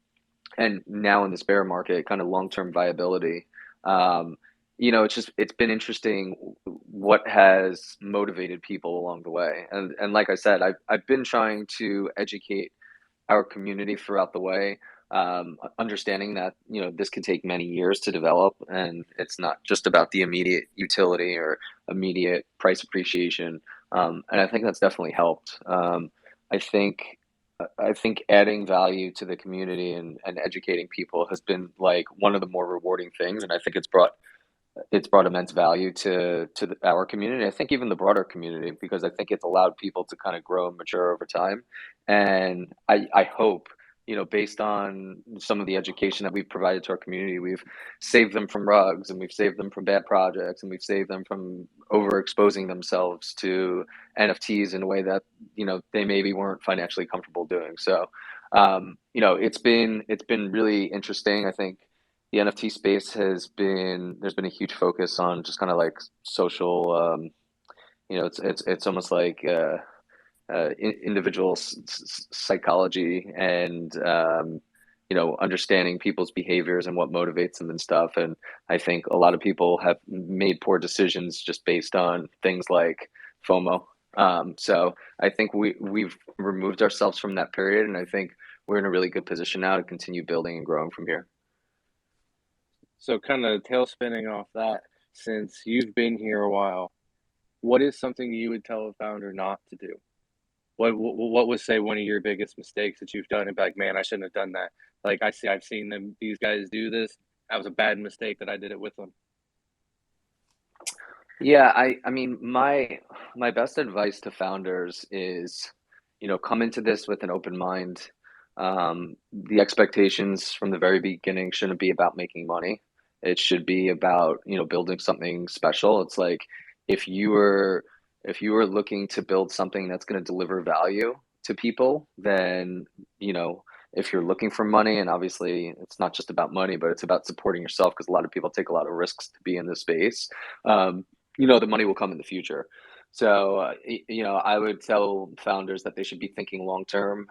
and now in this bear market, kind of long-term viability. It's been interesting what has motivated people along the way. And like I said, I've been trying to educate our community throughout the way, understanding that, this can take many years to develop, and it's not just about the immediate utility or immediate price appreciation. And I think that's definitely helped. I think I think adding value to the community and educating people has been like one of the more rewarding things, and I think it's brought immense value to our community. I think even the broader community, because I think it's allowed people to kind of grow and mature over time. And I hope, based on some of the education that we've provided to our community, we've saved them from rugs, and we've saved them from bad projects, and we've saved them from overexposing themselves to NFTs in a way that, they maybe weren't financially comfortable doing. So, it's been really interesting. I think the NFT space there's been a huge focus on just kind of like social, it's almost like individual psychology and understanding people's behaviors and what motivates them and stuff. And I think a lot of people have made poor decisions just based on things like FOMO. So I think we've removed ourselves from that period, and I think we're in a really good position now to continue building and growing from here. So kind of tail spinning off that, since you've been here a while, what is something you would tell a founder not to do? What was, say, one of your biggest mistakes that you've done and be like, man, I shouldn't have done that. Like I've seen these guys do this. That was a bad mistake that I did it with them. Yeah, I mean, my best advice to founders is, come into this with an open mind. The expectations from the very beginning shouldn't be about making money. It should be about, building something special. It's like if you were looking to build something that's going to deliver value to people, then, if you're looking for money, and obviously it's not just about money, but it's about supporting yourself, because a lot of people take a lot of risks to be in this space. The money will come in the future. So, I would tell founders that they should be thinking long term.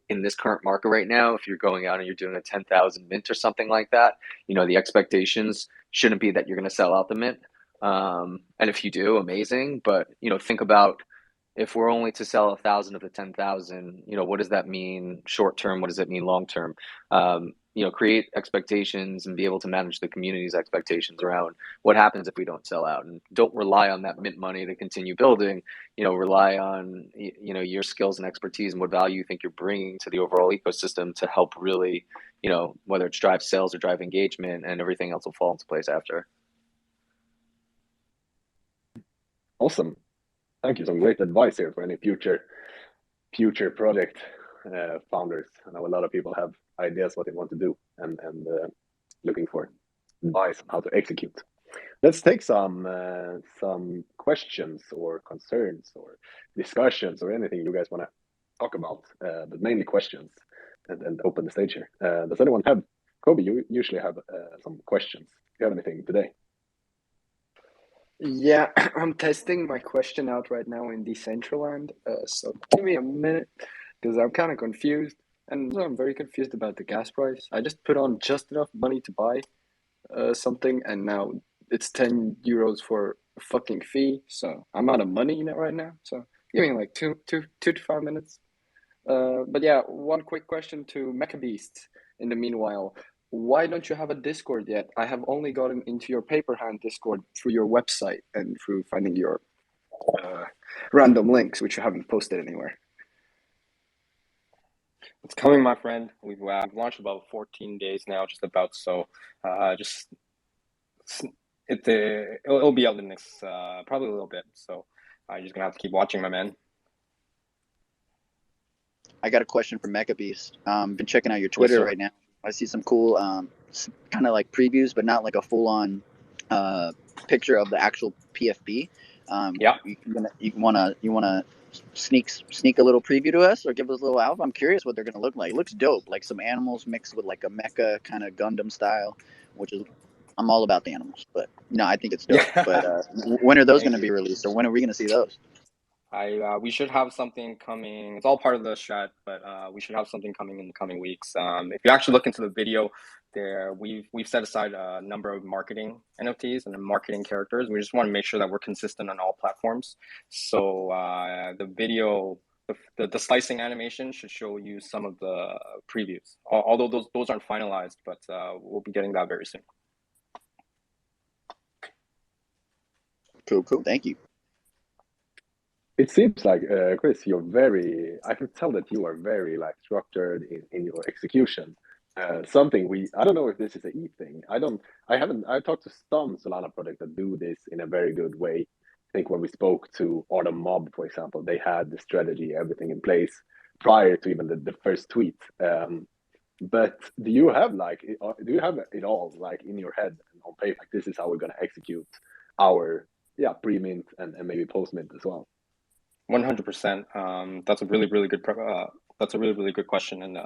In this current market right now, if you're going out and you're doing a 10,000 mint or something like that, the expectations shouldn't be that you're going to sell out the mint. And if you do, amazing. But, think about, if we're only to sell 1,000 of the 10,000, what does that mean short term? What does it mean long term? Create expectations and be able to manage the community's expectations around what happens if we don't sell out, and don't rely on that mint money to continue building. Rely on, your skills and expertise and what value you think you're bringing to the overall ecosystem to help really, whether it's drive sales or drive engagement, and everything else will fall into place after. Awesome. Thank you. Some great advice here for any future project founders. I know a lot of people have ideas what they want to do, and looking for advice on how to execute. Let's take some questions or concerns or discussions or anything you guys want to talk about, but mainly questions, and open the stage here. Does anyone have? Kobe, you usually have some questions. Do you have anything today? Yeah, I'm testing my question out right now in Decentraland. So give me a minute, because I'm kind of confused. And I'm very confused about the gas price. I just put on just enough money to buy something, and now it's 10 euros for a fucking fee. So I'm out of money right now. So give me like two to 5 minutes. But yeah, one quick question to Meka Beast in the meanwhile. Why don't you have a Discord yet? I have only gotten into your paper hand Discord through your website and through finding your random links, which you haven't posted anywhere. It's coming, my friend. We've launched about 14 days now, just about. So, it'll be out the next probably a little bit. So, you're just gonna have to keep watching, my man. I got a question for Meka Beast. Been checking out your Twitter right now. I see some cool kind of like previews, but not like a full-on picture of the actual PFP. Yeah. You wanna sneak a little preview to us, or give us a little alpha? I'm curious what they're gonna look like. It looks dope, like some animals mixed with like a mecha kind of Gundam style, which is, I'm all about the animals, but no, I think it's dope. Yeah. But when are those gonna be released, or when are we gonna see those? We should have something coming. It's all part of the strat, but we should have something coming in the coming weeks. If you actually look into the video, there we've set aside a number of marketing NFTs and marketing characters. We just want to make sure that we're consistent on all platforms. So the video, the slicing animation should show you some of the previews. Although those aren't finalized, but we'll be getting that very soon. Cool. Thank you. It seems like, Chris, I can tell that you are very like structured in your execution. Something I don't know if this is a E thing. I've talked to some Solana projects that do this in a very good way. I think when we spoke to Autumn Mob, for example, they had the strategy, everything in place prior to even the first tweet. But do you have it all like in your head and on paper? Like this is how we're going to execute our pre-mint and maybe post-mint as well. 100%. That's a really good. That's a really good question, and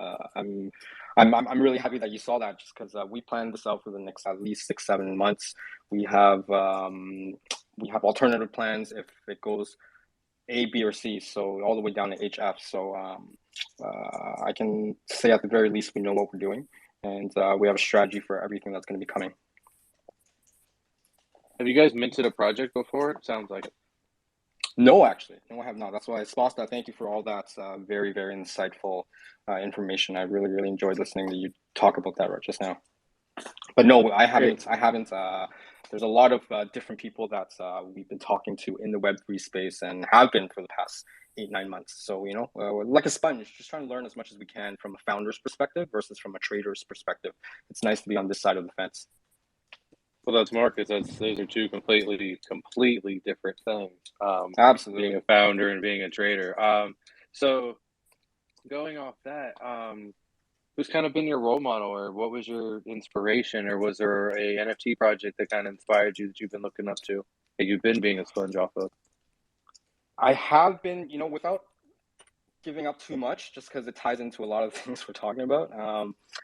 I'm really happy that you saw that, just because we planned this out for the next at least 6-7 months. We have alternative plans if it goes A, B, or C, so all the way down to HF. So I can say at the very least we know what we're doing, and we have a strategy for everything that's going to be coming. Have you guys minted a project before? It sounds like it. No, actually. No, I have not. That's why, Spasta, thank you for all that very insightful information. I really enjoyed listening to you talk about that right just now. But no, I haven't. There's a lot of different people that we've been talking to in the Web3 space and have been for the past 8-9 months. So, we're like a sponge, just trying to learn as much as we can from a founder's perspective versus from a trader's perspective. It's nice to be on this side of the fence. Well, that's smart, because those are two completely different things. Absolutely. Being a founder and being a trader. So going off that, who's kind of been your role model, or what was your inspiration, or was there a NFT project that kind of inspired you that you've been looking up to, that you've been being a sponge off of? I have been, without giving up too much, just because it ties into a lot of things we're talking about,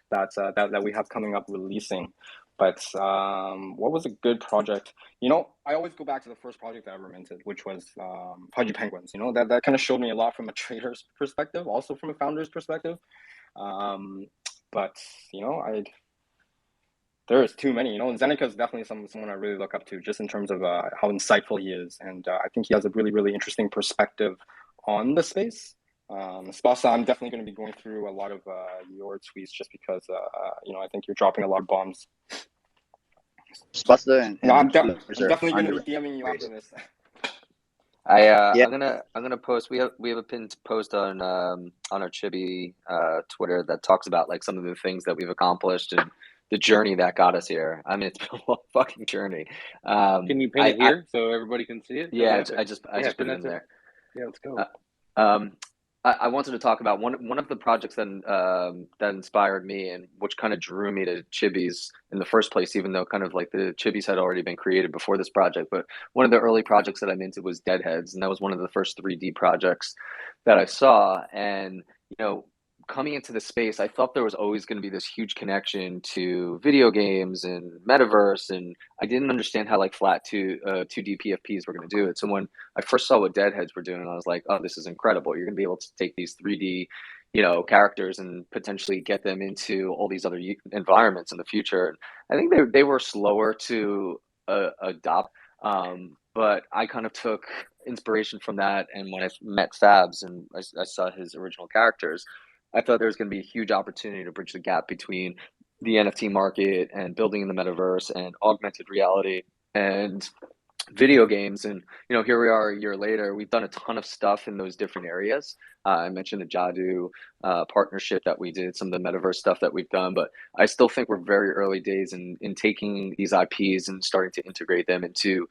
that we have coming up releasing. But what was a good project? I always go back to the first project I ever minted, which was Pudgy Penguins. That kind of showed me a lot from a trader's perspective, also from a founder's perspective. But there's too many. And Zeneca is definitely someone I really look up to, just in terms of how insightful he is, and I think he has a really interesting perspective on the space. Spasa, I'm definitely going to be going through a lot of your tweets, just because I think you're dropping a lot of bombs. Spasa and I'm definitely going to be DMing you after this. I'm gonna post. We have a pinned post on our Chibi Twitter that talks about like some of the things that we've accomplished and the journey that got us here. I mean, it's been a long fucking journey. Can you pin it here so everybody can see it? Yeah, I just put it in there. Yeah, let's go. I wanted to talk about one of the projects that inspired me, and which kind of drew me to Chibis in the first place, even though kind of like the Chibis had already been created before this project. But one of the early projects that I'm into was Deadheads, and that was one of the first 3D projects that I saw. And coming into the space, I thought there was always going to be this huge connection to video games and Metaverse, and I didn't understand how like flat 2D PFPs were going to do it. So when I first saw what Deadheads were doing, I was like, oh, this is incredible. You're going to be able to take these 3D characters and potentially get them into all these other environments in the future. I think they were slower to adopt, but I kind of took inspiration from that, and when I met Fabs and I saw his original characters, I thought there was going to be a huge opportunity to bridge the gap between the NFT market and building in the metaverse and augmented reality and video games. And here we are a year later. We've done a ton of stuff in those different areas. I mentioned the Jadu partnership that we did, some of the metaverse stuff that we've done, but I still think we're very early days in taking these IPs and starting to integrate them into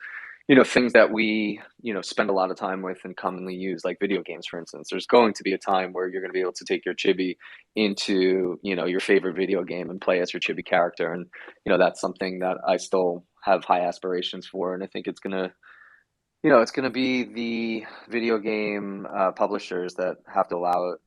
things that we spend a lot of time with and commonly use, like video games, for instance. There's going to be a time where you're going to be able to take your chibi into your favorite video game and play as your chibi character, and that's something that I still have high aspirations for. And I think it's gonna be the video game publishers that have to allow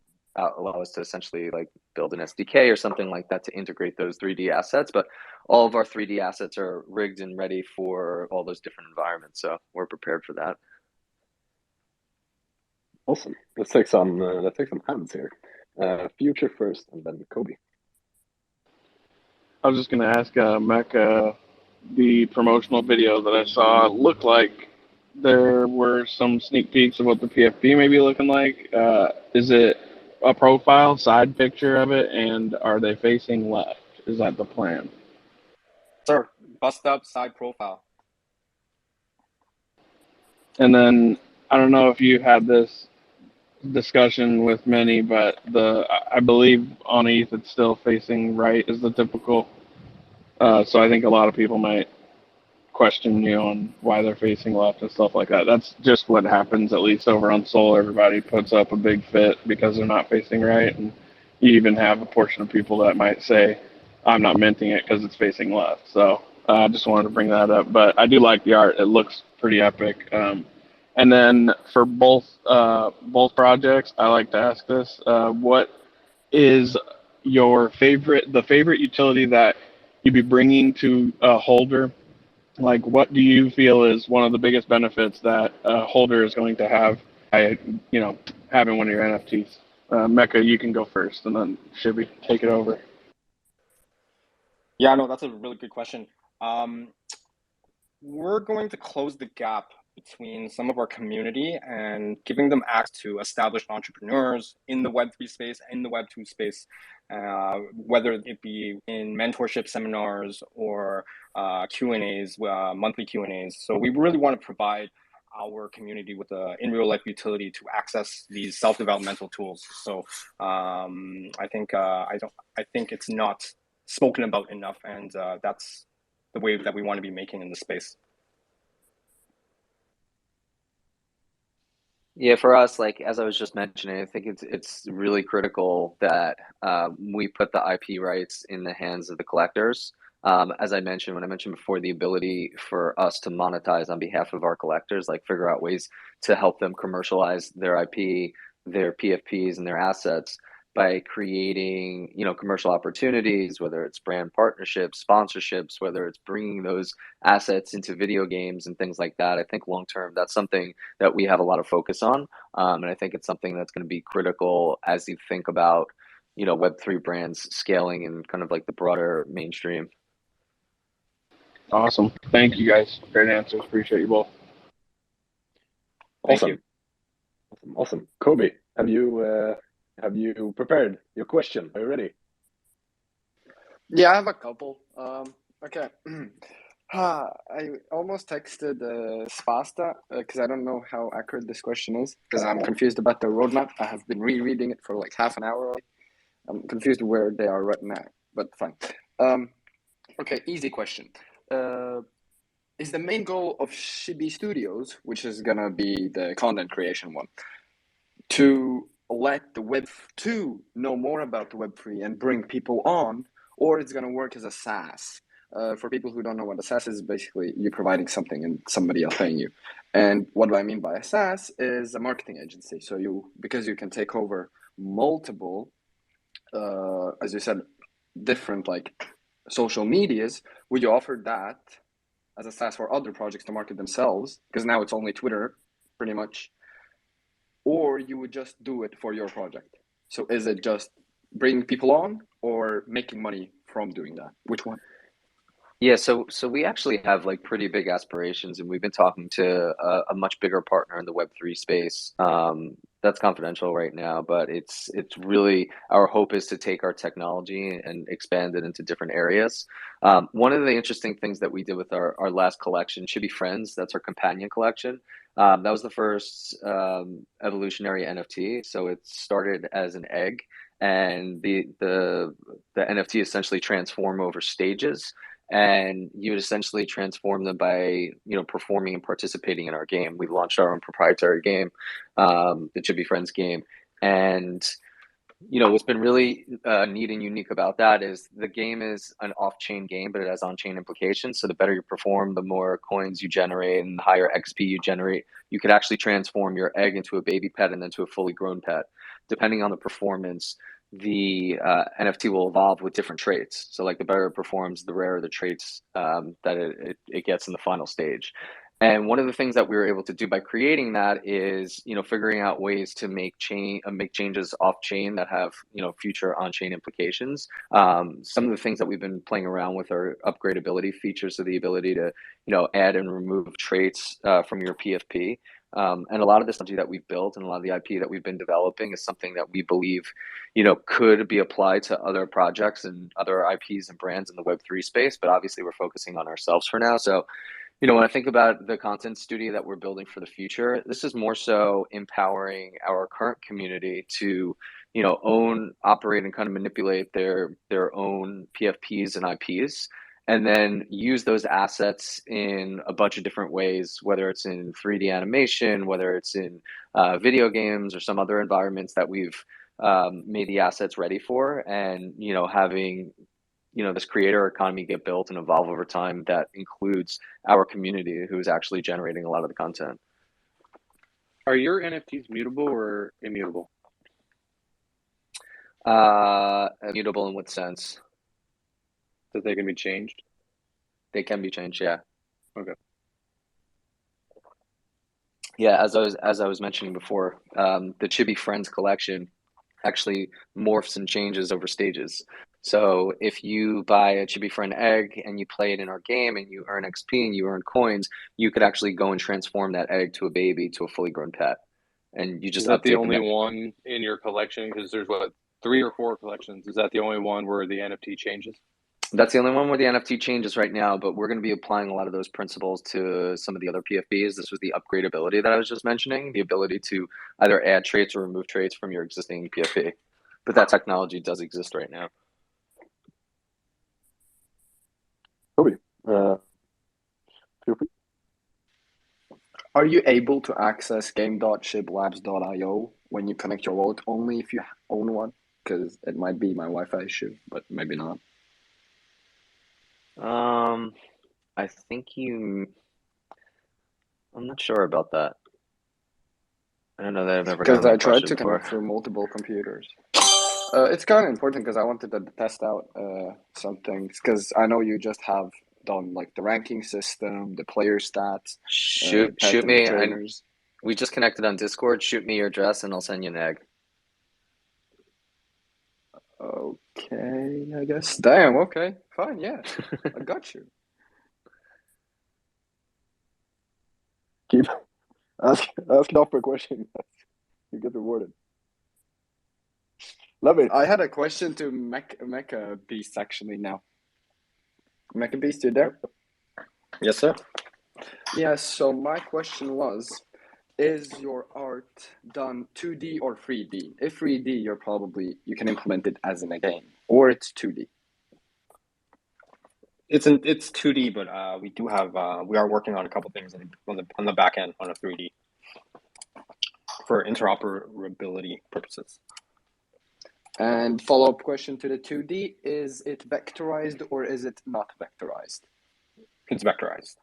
us to essentially like build an SDK or something like that to integrate those 3D assets. But all of our 3D assets are rigged and ready for all those different environments, so we're prepared for that. Awesome. Let's take some hands here. Future first, and then Kobe. I was just going to ask Meka, the promotional video that I saw looked like there were some sneak peeks of what the PFP may be looking like. Is it a profile, side picture of it, and are they facing left? Is that the plan? Sir, bust up side profile. And then I don't know if you had this discussion with many, but I believe on ETH it's still facing right as the typical. So I think a lot of people might question you on why they're facing left and stuff like that. That's just what happens, at least over on Sol. Everybody puts up a big fit because they're not facing right, and you even have a portion of people that might say, "I'm not minting it because it's facing left." So I just wanted to bring that up. But I do like the art; it looks pretty epic. And then for both projects, I like to ask this: what is the favorite utility that you'd be bringing to a holder? Like, what do you feel is one of the biggest benefits that a holder is going to have by, having one of your NFTs? Meka, you can go first, and then Chibi, take it over. Yeah, no, that's a really good question. We're going to close the gap between some of our community and giving them access to established entrepreneurs in the Web3 space, in the Web2 space, whether it be in mentorship seminars or Q&As, monthly Q&As. So we really want to provide our community with a in real life utility to access these self-developmental tools. So I think it's not spoken about enough, and that's the wave that we want to be making in the space. Yeah, for us, like as I was just mentioning, I think it's really critical that we put the IP rights in the hands of the collectors. As I mentioned, when I mentioned before, the ability for us to monetize on behalf of our collectors, like figure out ways to help them commercialize their IP, their PFPs, and their assets by creating, commercial opportunities, whether it's brand partnerships, sponsorships, whether it's bringing those assets into video games and things like that. I think long term, that's something that we have a lot of focus on, and I think it's something that's going to be critical as you think about, Web3 brands scaling in kind of like the broader mainstream. Awesome. Thank you, guys. Great answers. Appreciate you both. Awesome. Awesome. Kobe, have you prepared your question? Are you ready? Yeah, I have a couple. Okay. I almost texted Spasta because I don't know how accurate this question is because I'm confused about the roadmap. I have been rereading it for like half an hour already. I'm confused where they are right now, but fine. Okay, easy question. Is the main goal of Chibi Studios, which is gonna be the content creation one, to let the Web2 know more about the Web3 and bring people on, or it's gonna work as a SaaS? For people who don't know what a SaaS is, basically you're providing something and somebody else paying you. And what do I mean by a SaaS is a marketing agency. So because you can take over multiple, as you said, different like social medias, would you offer that as a SaaS for other projects to market themselves? Because now it's only Twitter, pretty much. Or you would just do it for your project. So is it just bringing people on or making money from doing that? Which one? Yeah, so we actually have like pretty big aspirations, and we've been talking to a much bigger partner in the Web3 space. That's confidential right now, but it's really our hope is to take our technology and expand it into different areas. One of the interesting things that we did with our last collection, Chibi Friends, that's our companion collection. That was the first evolutionary NFT. So it started as an egg, and the NFT essentially transform over stages, and you would essentially transform them by performing and participating in our game. We launched our own proprietary game, the Chibi Friends game, and what's been really neat and unique about that is the game is an off-chain game, but it has on-chain implications. So the better you perform, the more coins you generate and the higher XP you generate. You could actually transform your egg into a baby pet and then to a fully grown pet. Depending on the performance, the NFT will evolve with different traits. So like the better it performs, the rarer the traits that it gets in the final stage. And one of the things that we were able to do by creating that is, figuring out ways to make changes off chain that have, future on chain implications. Some of the things that we've been playing around with are upgradability features, so the ability to, add and remove traits from your PFP. And a lot of the technology that we've built and a lot of the IP that we've been developing is something that we believe, could be applied to other projects and other IPs and brands in the Web3 space. But obviously, we're focusing on ourselves for now. So, When I think about the content studio that we're building for the future, this is more so empowering our current community to, own, operate, and kind of manipulate their own PFPs and IPs, and then use those assets in a bunch of different ways, whether it's in 3D animation, whether it's in video games or some other environments that we've made the assets ready for, and having this creator economy get built and evolve over time that includes our community who is actually generating a lot of the content. Are your NFTs mutable or immutable? Immutable in what sense? That they can be changed? They can be changed, yeah. Okay. Yeah, as I was mentioning before, the Chibi Friends collection actually morphs and changes over stages. So if you buy a Chibi Friend egg and you play it in our game and you earn XP and you earn coins, you could actually go and transform that egg to a baby, to a fully grown pet. And you just Is that the update only one in your collection? Because there's 3 or 4 collections. Is that the only one where the NFT changes? That's the only one where the NFT changes right now, but we're going to be applying a lot of those principles to some of the other PFPs. This was the upgradability that I was just mentioning, the ability to either add traits or remove traits from your existing PFP. But that technology does exist right now. Toby, feel free. Are you able to access game.chiblabs.io when you connect your wallet only if you own one? Because it might be my Wi-Fi issue, but maybe not. I think I'm not sure about that. I don't know that I've ever gotten Because I that tried question to before. connect through multiple computers. It's kind of important because I wanted to test out some things. Because I know you just have done like the ranking system, the player stats, Shoot pet me. and trainers. We just connected on Discord. Shoot me your address and I'll send you an egg. Okay, I guess. Damn, okay. Fine, yeah. I got you. Keep asking off for a question. You get rewarded. Love it. I had a question to Meka Beast actually now. Meka Beast, you there? Yes, sir. Yeah, so my question was, is your art done 2D or 3D? If 3D, you can implement it as in a game, or it's 2D. It's 2D, but we are working on a couple things on the back end on a 3D for interoperability purposes. And follow-up question to the 2D, is it vectorized or is it not vectorized? It's vectorized.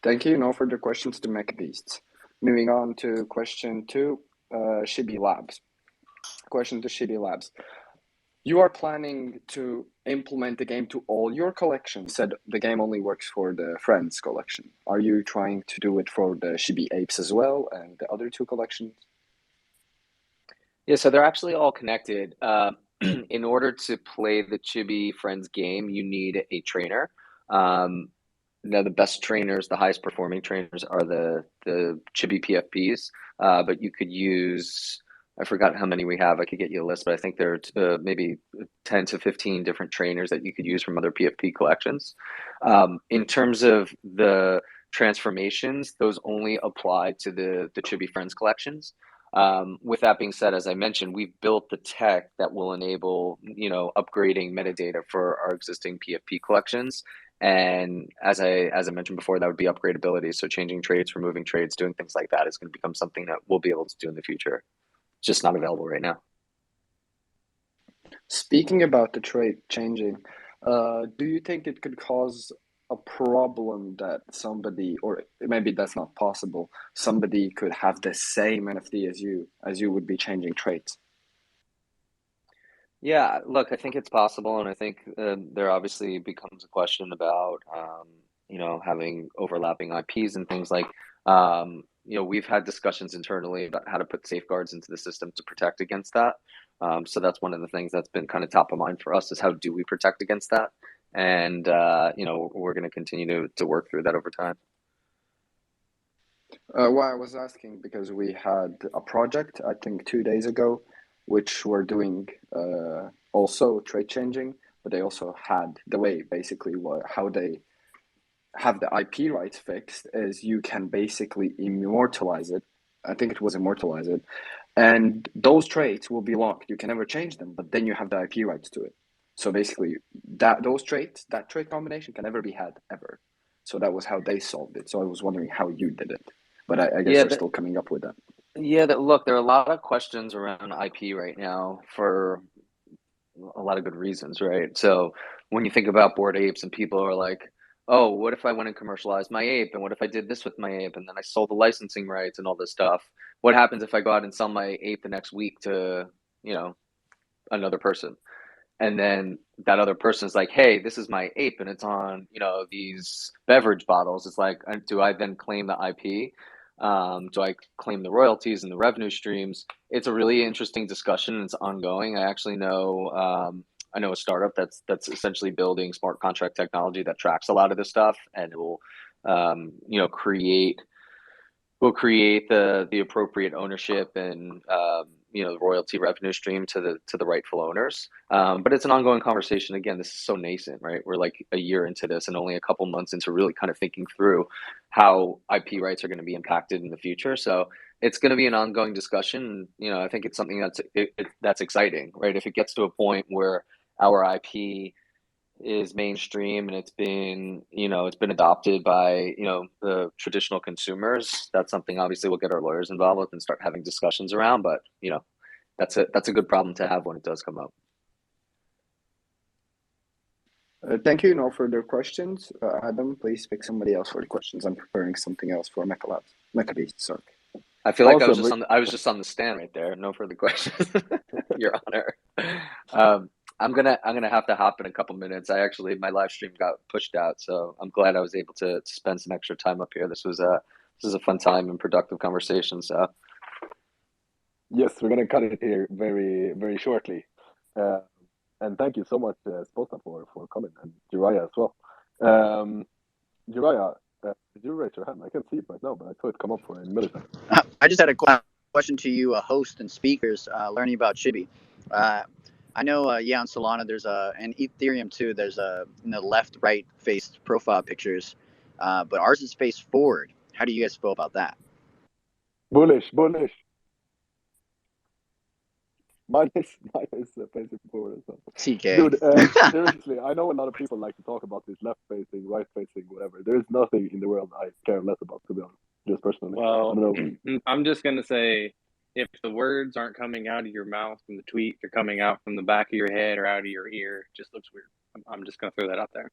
Thank you. No further questions to Meka Beasts. Moving on to question 2, Chibi Labs. Question to Chibi Labs. You are planning to implement the game to all your collections. Said the game only works for the Friends collection. Are you trying to do it for the Chibi Apes as well and the other 2 collections? Yeah, so they're actually all connected. In order to play the Chibi Friends game, you need a trainer. Now, the best trainers, the highest performing trainers, are the Chibi PFPs. But you could use, I forgot how many we have. I could get you a list, but I think there are maybe 10 to 15 different trainers that you could use from other PFP collections. In terms of the transformations, those only apply to the Chibi Friends collections. With that being said, as I mentioned, we've built the tech that will enable, upgrading metadata for our existing PFP collections. And as I mentioned before, that would be upgradability. So changing traits, removing traits, doing things like that is going to become something that we'll be able to do in the future. It's just not available right now. Speaking about the trait changing, do you think it could cause a problem that somebody, or maybe that's not possible, somebody could have the same NFT as you would be changing traits? Yeah, look, I think it's possible, and I think there obviously becomes a question about having overlapping IPs and things like we've had discussions internally about how to put safeguards into the system to protect against that. So that's one of the things that's been kind of top of mind for us is how do we protect against that, and we're going to continue to work through that over time. Why I was asking because we had a project I think 2 days ago, which were doing also trait changing, but they also had the way basically how they have the IP rights fixed is you can basically immortalize it. I think it was immortalize it, and those traits will be locked. You can never change them, but then you have the IP rights to it. So basically, that trait combination can never be had ever. So that was how they solved it. So I was wondering how you did it, but I guess Yeah, they're still coming up with that. yeah. Look, there are a lot of questions around IP right now for a lot of good reasons, right? So when you think about Bored Apes and people are like, oh, what if I went and commercialized my ape? And what if I did this with my ape? And then I sold the licensing rights and all this stuff. What happens if I go out and sell my ape the next week to, you know, another person? And then that other person is like, hey, this is my ape and it's on, you know, these beverage bottles. It's like, do I then claim the IP? Do I claim the royalties and the revenue streams? It's a really interesting discussion. It's ongoing. I know a startup that's essentially building smart contract technology that tracks a lot of this stuff, and it will, you know, create the appropriate ownership and you know, the royalty revenue stream to the rightful owners. But it's an ongoing conversation. Again, this is so nascent, right? We're like a year into this and only a couple months into really kind of thinking through how IP rights are going to be impacted in the future. So it's going to be an ongoing discussion. You know, I think it's something that's exciting, right? If it gets to a point where our IP is mainstream and it's been adopted by, you know, the traditional consumers, that's something obviously we'll get our lawyers involved with and start having discussions around. But you know, that's a good problem to have when it does come up. Thank you. No further questions. Adam, please pick somebody else for the questions. I'm preparing something else for Meka Labs. Meka Beast, sorry. I feel like I was just on the stand right there. No further questions, Your Honor. I'm gonna have to hop in a couple minutes. My live stream got pushed out, so I'm glad I was able to spend some extra time up here. This was a fun time and productive conversation. So yes, we're gonna cut it here very very shortly. And thank you so much, Spota, for coming, and Jiraiya as well. Jiraiya, did you raise your hand? I can't see it right now, but I saw it come up for a millisecond. I just had a question to you, host and speakers, learning about Chibi. I know, on Solana, there's and Ethereum too. There's left, right faced profile pictures, but ours is face forward. How do you guys feel about that? Bullish. Mine is facing forward as well. TK. Dude, seriously, I know a lot of people like to talk about this left facing, right facing, whatever. There is nothing in the world I care less about, to be honest, just personally. Well, I don't know. I'm just gonna say, if the words aren't coming out of your mouth from the tweet, they're coming out from the back of your head or out of your ear. It just looks weird. I'm just gonna throw that out there.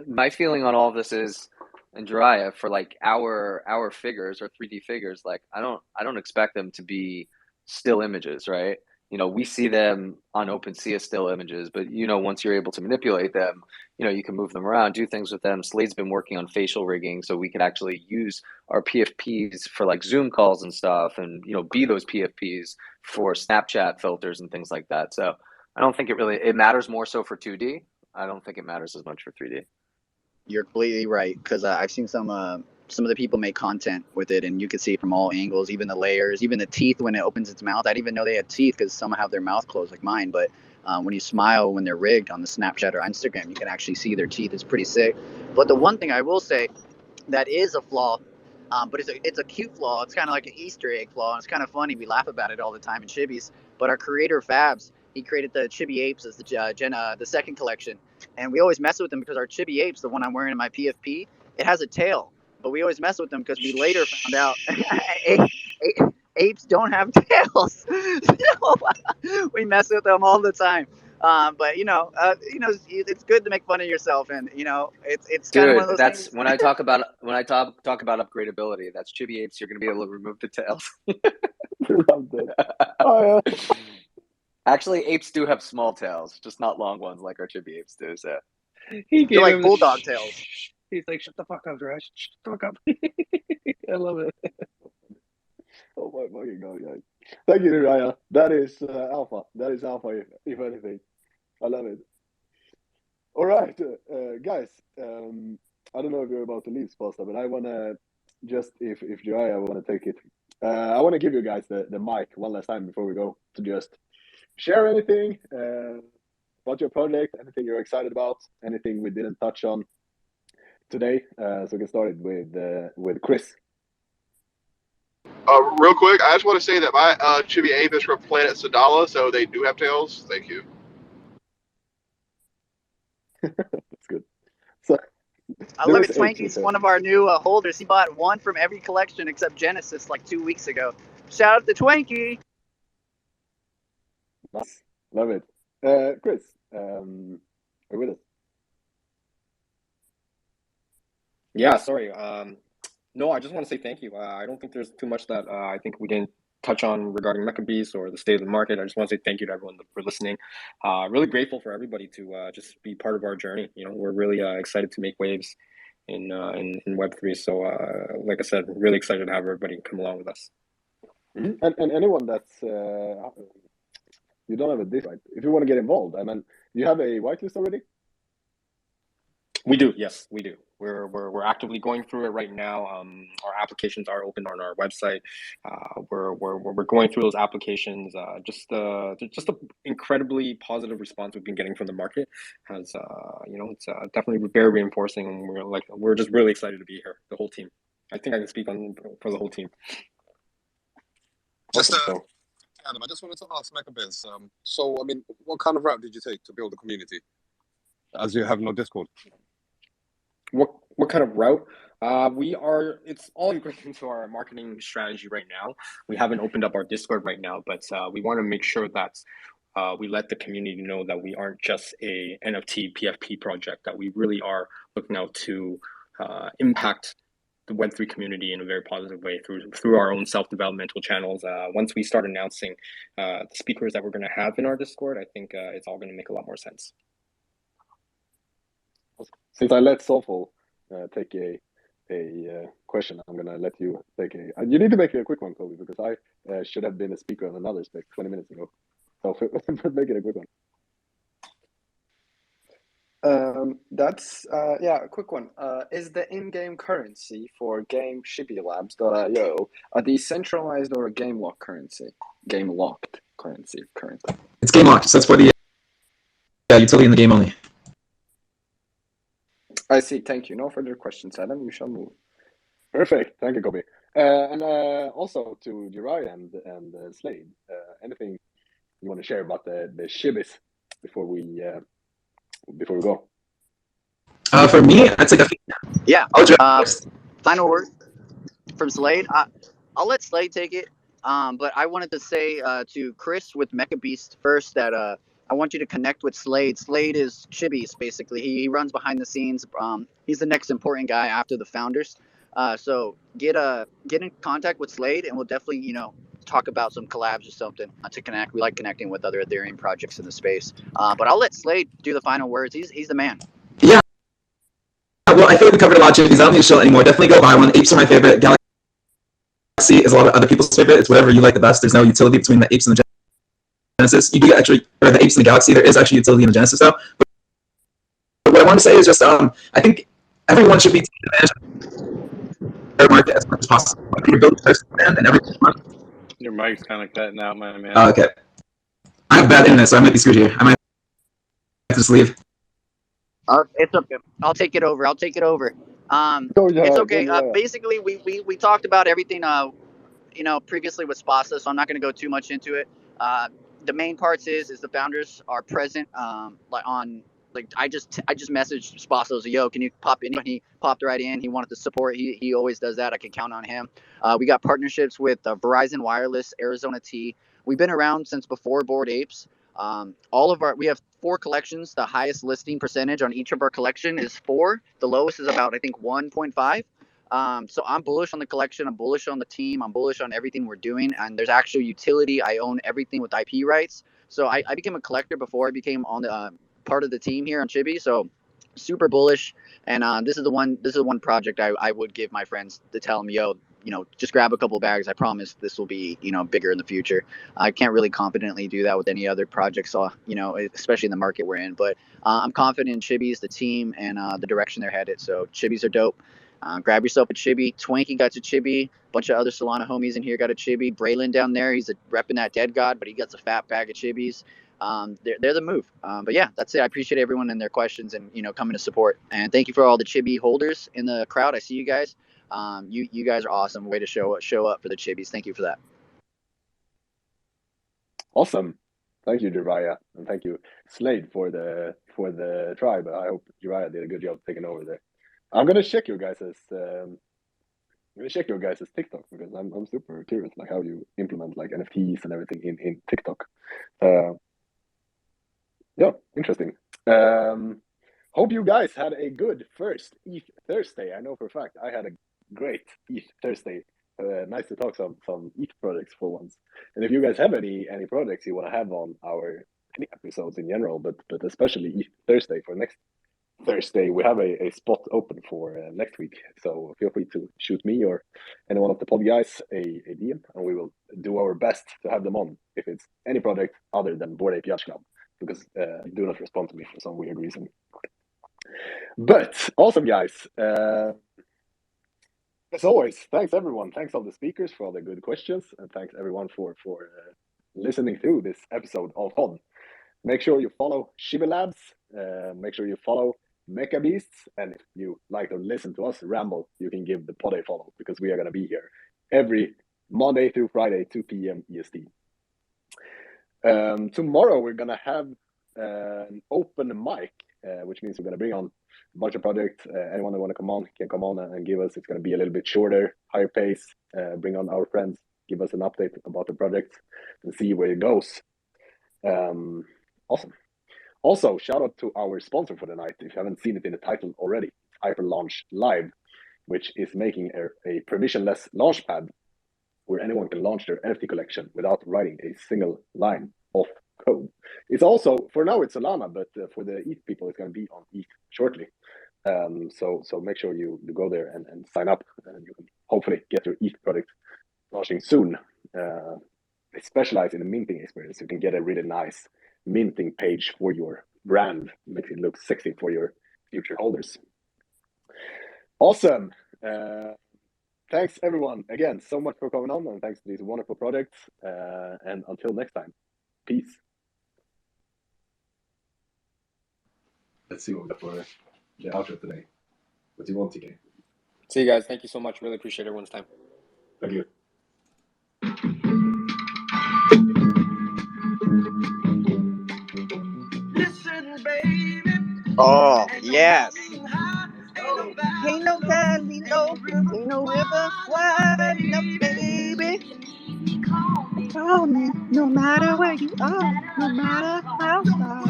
my feeling on all of this is, and Jiraiya, for like our figures or 3D figures, like I don't expect them to be still images, right? You know, we see them on OpenSea as still images, but you know, once you're able to manipulate them, you know, you can move them around, do things with them. Slade's been working on facial rigging, so we can actually use our PFPs for like Zoom calls and stuff, and you know, be those PFPs for Snapchat filters and things like that. So I don't think it matters more so for 2D. I don't think it matters as much for 3D. You're completely right, because I've seen some of the people make content with it, and you can see it from all angles, even the layers, even the teeth when it opens its mouth. I didn't even know they had teeth because some have their mouth closed like mine. But when you smile when they're rigged on the Snapchat or Instagram, you can actually see their teeth. It's pretty sick. But the one thing I will say that is a flaw, but it's a cute flaw. It's kind of like an Easter egg flaw, and it's kind of funny. We laugh about it all the time in Chibis. But our creator Fabs, he created the Chibi Apes as the second collection. And we always mess with them because our Chibi Apes, the one I'm wearing in my PFP, it has a tail. But we always mess with them because we later found out apes don't have tails. So we mess with them all the time. But it's good to make fun of yourself, and it's kind of one of those that's things. when I talk about upgradability. That's Chibi Apes. You're going to be able to remove the tails. Oh, yeah. Actually, apes do have small tails, just not long ones like our Chibi Apes do. So They're like bulldog tails. He's like, shut the fuck up, Josh. Shut the fuck up. I love it. Oh my fucking god, guys. Thank you, Raya. That is alpha. That is alpha, if anything. I love it. All right, guys. I don't know if you're about to leave, Spasta, but I want to just, if Jiraiya want to take it, I want to give you guys the mic one last time before we go, to just share anything about your project, anything you're excited about, anything we didn't touch on. today. So we can start it with Chris. Real quick, I just want to say that my Chibi Ape is from Planet Sadala, so they do have tails. Thank you. That's good. So I love it. Twanky's one of our new holders. He bought one from every collection except Genesis like 2 weeks ago. Shout out to Twanky. Nice. Love it. Chris, are you with us? Yeah, sorry. No, I just want to say thank you. I don't think there's too much that I think we didn't touch on regarding Meka Beast or the state of the market. I just want to say thank you to everyone for listening. Really grateful for everybody to just be part of our journey. You know, we're really excited to make waves in Web3. So, like I said, really excited to have everybody come along with us. Mm-hmm. And anyone that's you don't have a Discord, right? If you want to get involved, I mean, you have a whitelist already? We do, yes, we do. We're actively going through it right now. Our applications are open on our website. We're going through those applications. Just the incredibly positive response we've been getting from the market has you know, it's definitely very reinforcing, and we're just really excited to be here. The whole team. I think I can speak for the whole team. Just Adam, I just wanted to ask Meka Beast. So I mean, what kind of route did you take to build a community, as you have no Discord? What kind of route? It's all ingrained into our marketing strategy right now. We haven't opened up our Discord right now, but we want to make sure that we let the community know that we aren't just a NFT PFP project, that we really are looking out to impact the Web3 community in a very positive way through our own self-developmental channels. Once we start announcing the speakers that we're going to have in our Discord, I think it's all going to make a lot more sense. Since I let Sofal take a question, I'm gonna let you take a. You need to make it a quick one, Kobe, because I should have been a speaker on another spec 20 minutes ago. So make it a quick one. That's a quick one. Is the in-game currency for game Chibi Labs.io a decentralized or a game locked currency? Game locked currency currently. It's game locked, so that's for the utility in the game only. I see. Thank you. No further questions, Adam. You shall move. Perfect. Thank you, Kobe. And also to Jirai and Slade, anything you want to share about the Chibis before we go? For me, I'd say final word from Slade. I'll let Slade take it. But I wanted to say to Chris with Meka Beast first that I want you to connect with Slade. Slade is Chibi's, basically. He runs behind the scenes. He's the next important guy after the founders. So get in contact with Slade, and we'll definitely, talk about some collabs or something to connect. We like connecting with other Ethereum projects in the space. But I'll let Slade do the final words. He's the man. Yeah. Well, I feel like we covered a lot of Chibis. I don't need to show anymore. Definitely go buy one. Apes are my favorite. Galaxy is a lot of other people's favorite. It's whatever you like the best. There's no utility between the apes and the Genesis. You do actually, or the apes in the galaxy, there is actually utility in the Genesis though. But what I want to say is just, I think everyone should be taking advantage of their market as much as possible. Like, you're building first and everything. Your mic's kind of cutting out, my man. Oh, okay. I have bad internet, so I might be screwed here. I might have to just leave. It's okay. I'll take it over. It's okay. Basically, we talked about everything, previously with Spasa, so I'm not going to go too much into it. The main parts is the founders are present. I just messaged Spasa, was like, yo, can you pop in? He popped right in. He wanted to support. He always does that. I can count on him. We got partnerships with Verizon Wireless, Arizona T. We've been around since before Bored Apes. We have 4 collections. The highest listing percentage on each of our collection is 4. The lowest is about, I think, 1.5. So I'm bullish on the collection. I'm bullish on the team. I'm bullish on everything we're doing. And there's actual utility. I own everything with IP rights. So I became a collector before I became on the part of the team here on Chibi. So super bullish. And this is the one project I would give my friends to tell them, yo, just grab a couple bags. I promise this will be, bigger in the future. I can't really confidently do that with any other projects, especially in the market we're in. But I'm confident in Chibi's, the team, and the direction they're headed. So Chibis are dope. Grab yourself a Chibi. Twanky got a Chibi. Bunch of other Solana homies in here got a Chibi. Braylon down there, he's repping that dead god, but he gets a fat bag of Chibis. they're the move. But yeah, that's it. I appreciate everyone and their questions and coming to support. And thank you for all the Chibi holders in the crowd. I see you guys. You guys are awesome. Way to show up for the Chibis. Thank you for that. Awesome. Thank you, Jiraiya, and thank you, Slade, for the tribe. I hope Jiraiya did a good job taking over there. I'm gonna check your guys' TikTok because I'm super curious, like how you implement like NFTs and everything in TikTok. Yeah, interesting. Hope you guys had a good first ETH Thursday. I know for a fact I had a great ETH Thursday. Nice to talk some ETH projects for once. And if you guys have any projects you want to have on our any episodes in general, but especially ETH Thursday for next Thursday, we have a spot open for next week. So feel free to shoot me or any one of the pod guys a DM, and we will do our best to have them on if it's any project other than Bored Ape Yacht Club, because do not respond to me for some weird reason. But awesome, guys. As always, thanks everyone. Thanks all the speakers for all the good questions, and thanks everyone for listening through this episode of Pod. Make sure you follow Chibi Labs. Make sure you follow Meka Beasts, and if you like to listen to us ramble, you can give the pod a follow, because we are going to be here every Monday through Friday, 2 p.m. EST. Tomorrow we're going to have an open mic, which means we're going to bring on a bunch of projects. Anyone that want to come on can come on and give us. It's going to be a little bit shorter, higher pace. Bring on our friends, give us an update about the project, and see where it goes. Awesome. Also, shout out to our sponsor for the night. If you haven't seen it in the title already, Hyperlaunch Live, which is making a permissionless launchpad where anyone can launch their NFT collection without writing a single line of code. It's also, for now, it's Solana, but for the ETH people, it's going to be on ETH shortly. So make sure you go there and sign up, and you can hopefully get your ETH product launching soon. They specialize in the minting experience. You can get a really nice minting page for your brand. Makes it look sexy for your future holders. Awesome. Thanks everyone again so much for coming on, and thanks to these wonderful projects. And until next time, peace. Let's see what we got for the outro today. What do you want, TK? See you guys. Thank you so much. Really appreciate everyone's time. Thank you. Oh yes. Ain't no valley low, ain't no river wide enough, baby. Call me, no matter where you are, no matter how far.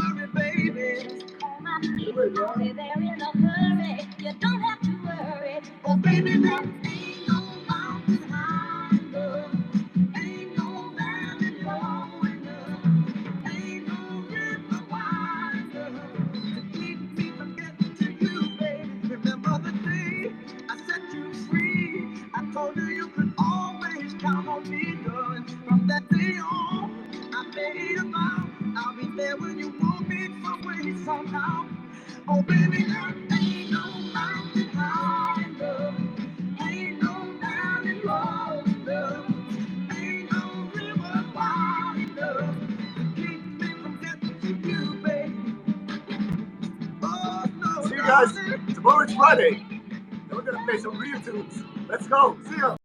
You don't have to worry, oh baby, there ain't no mountain high enough, ain't no valley low enough, ain't no river wide enough to keep me from getting to you, baby. Remember the day I set you free, I told you you could always count on me, girl. From that day on, I made a vow, I'll be there when you want me some way, somehow. Oh baby, there ain't no mountain high enough, ain't no valley low enough, ain't no river wide enough to keep me from getting to you, baby. Oh no. See you guys tomorrow. It's Friday, and we're gonna play some real tunes. Let's go. See ya.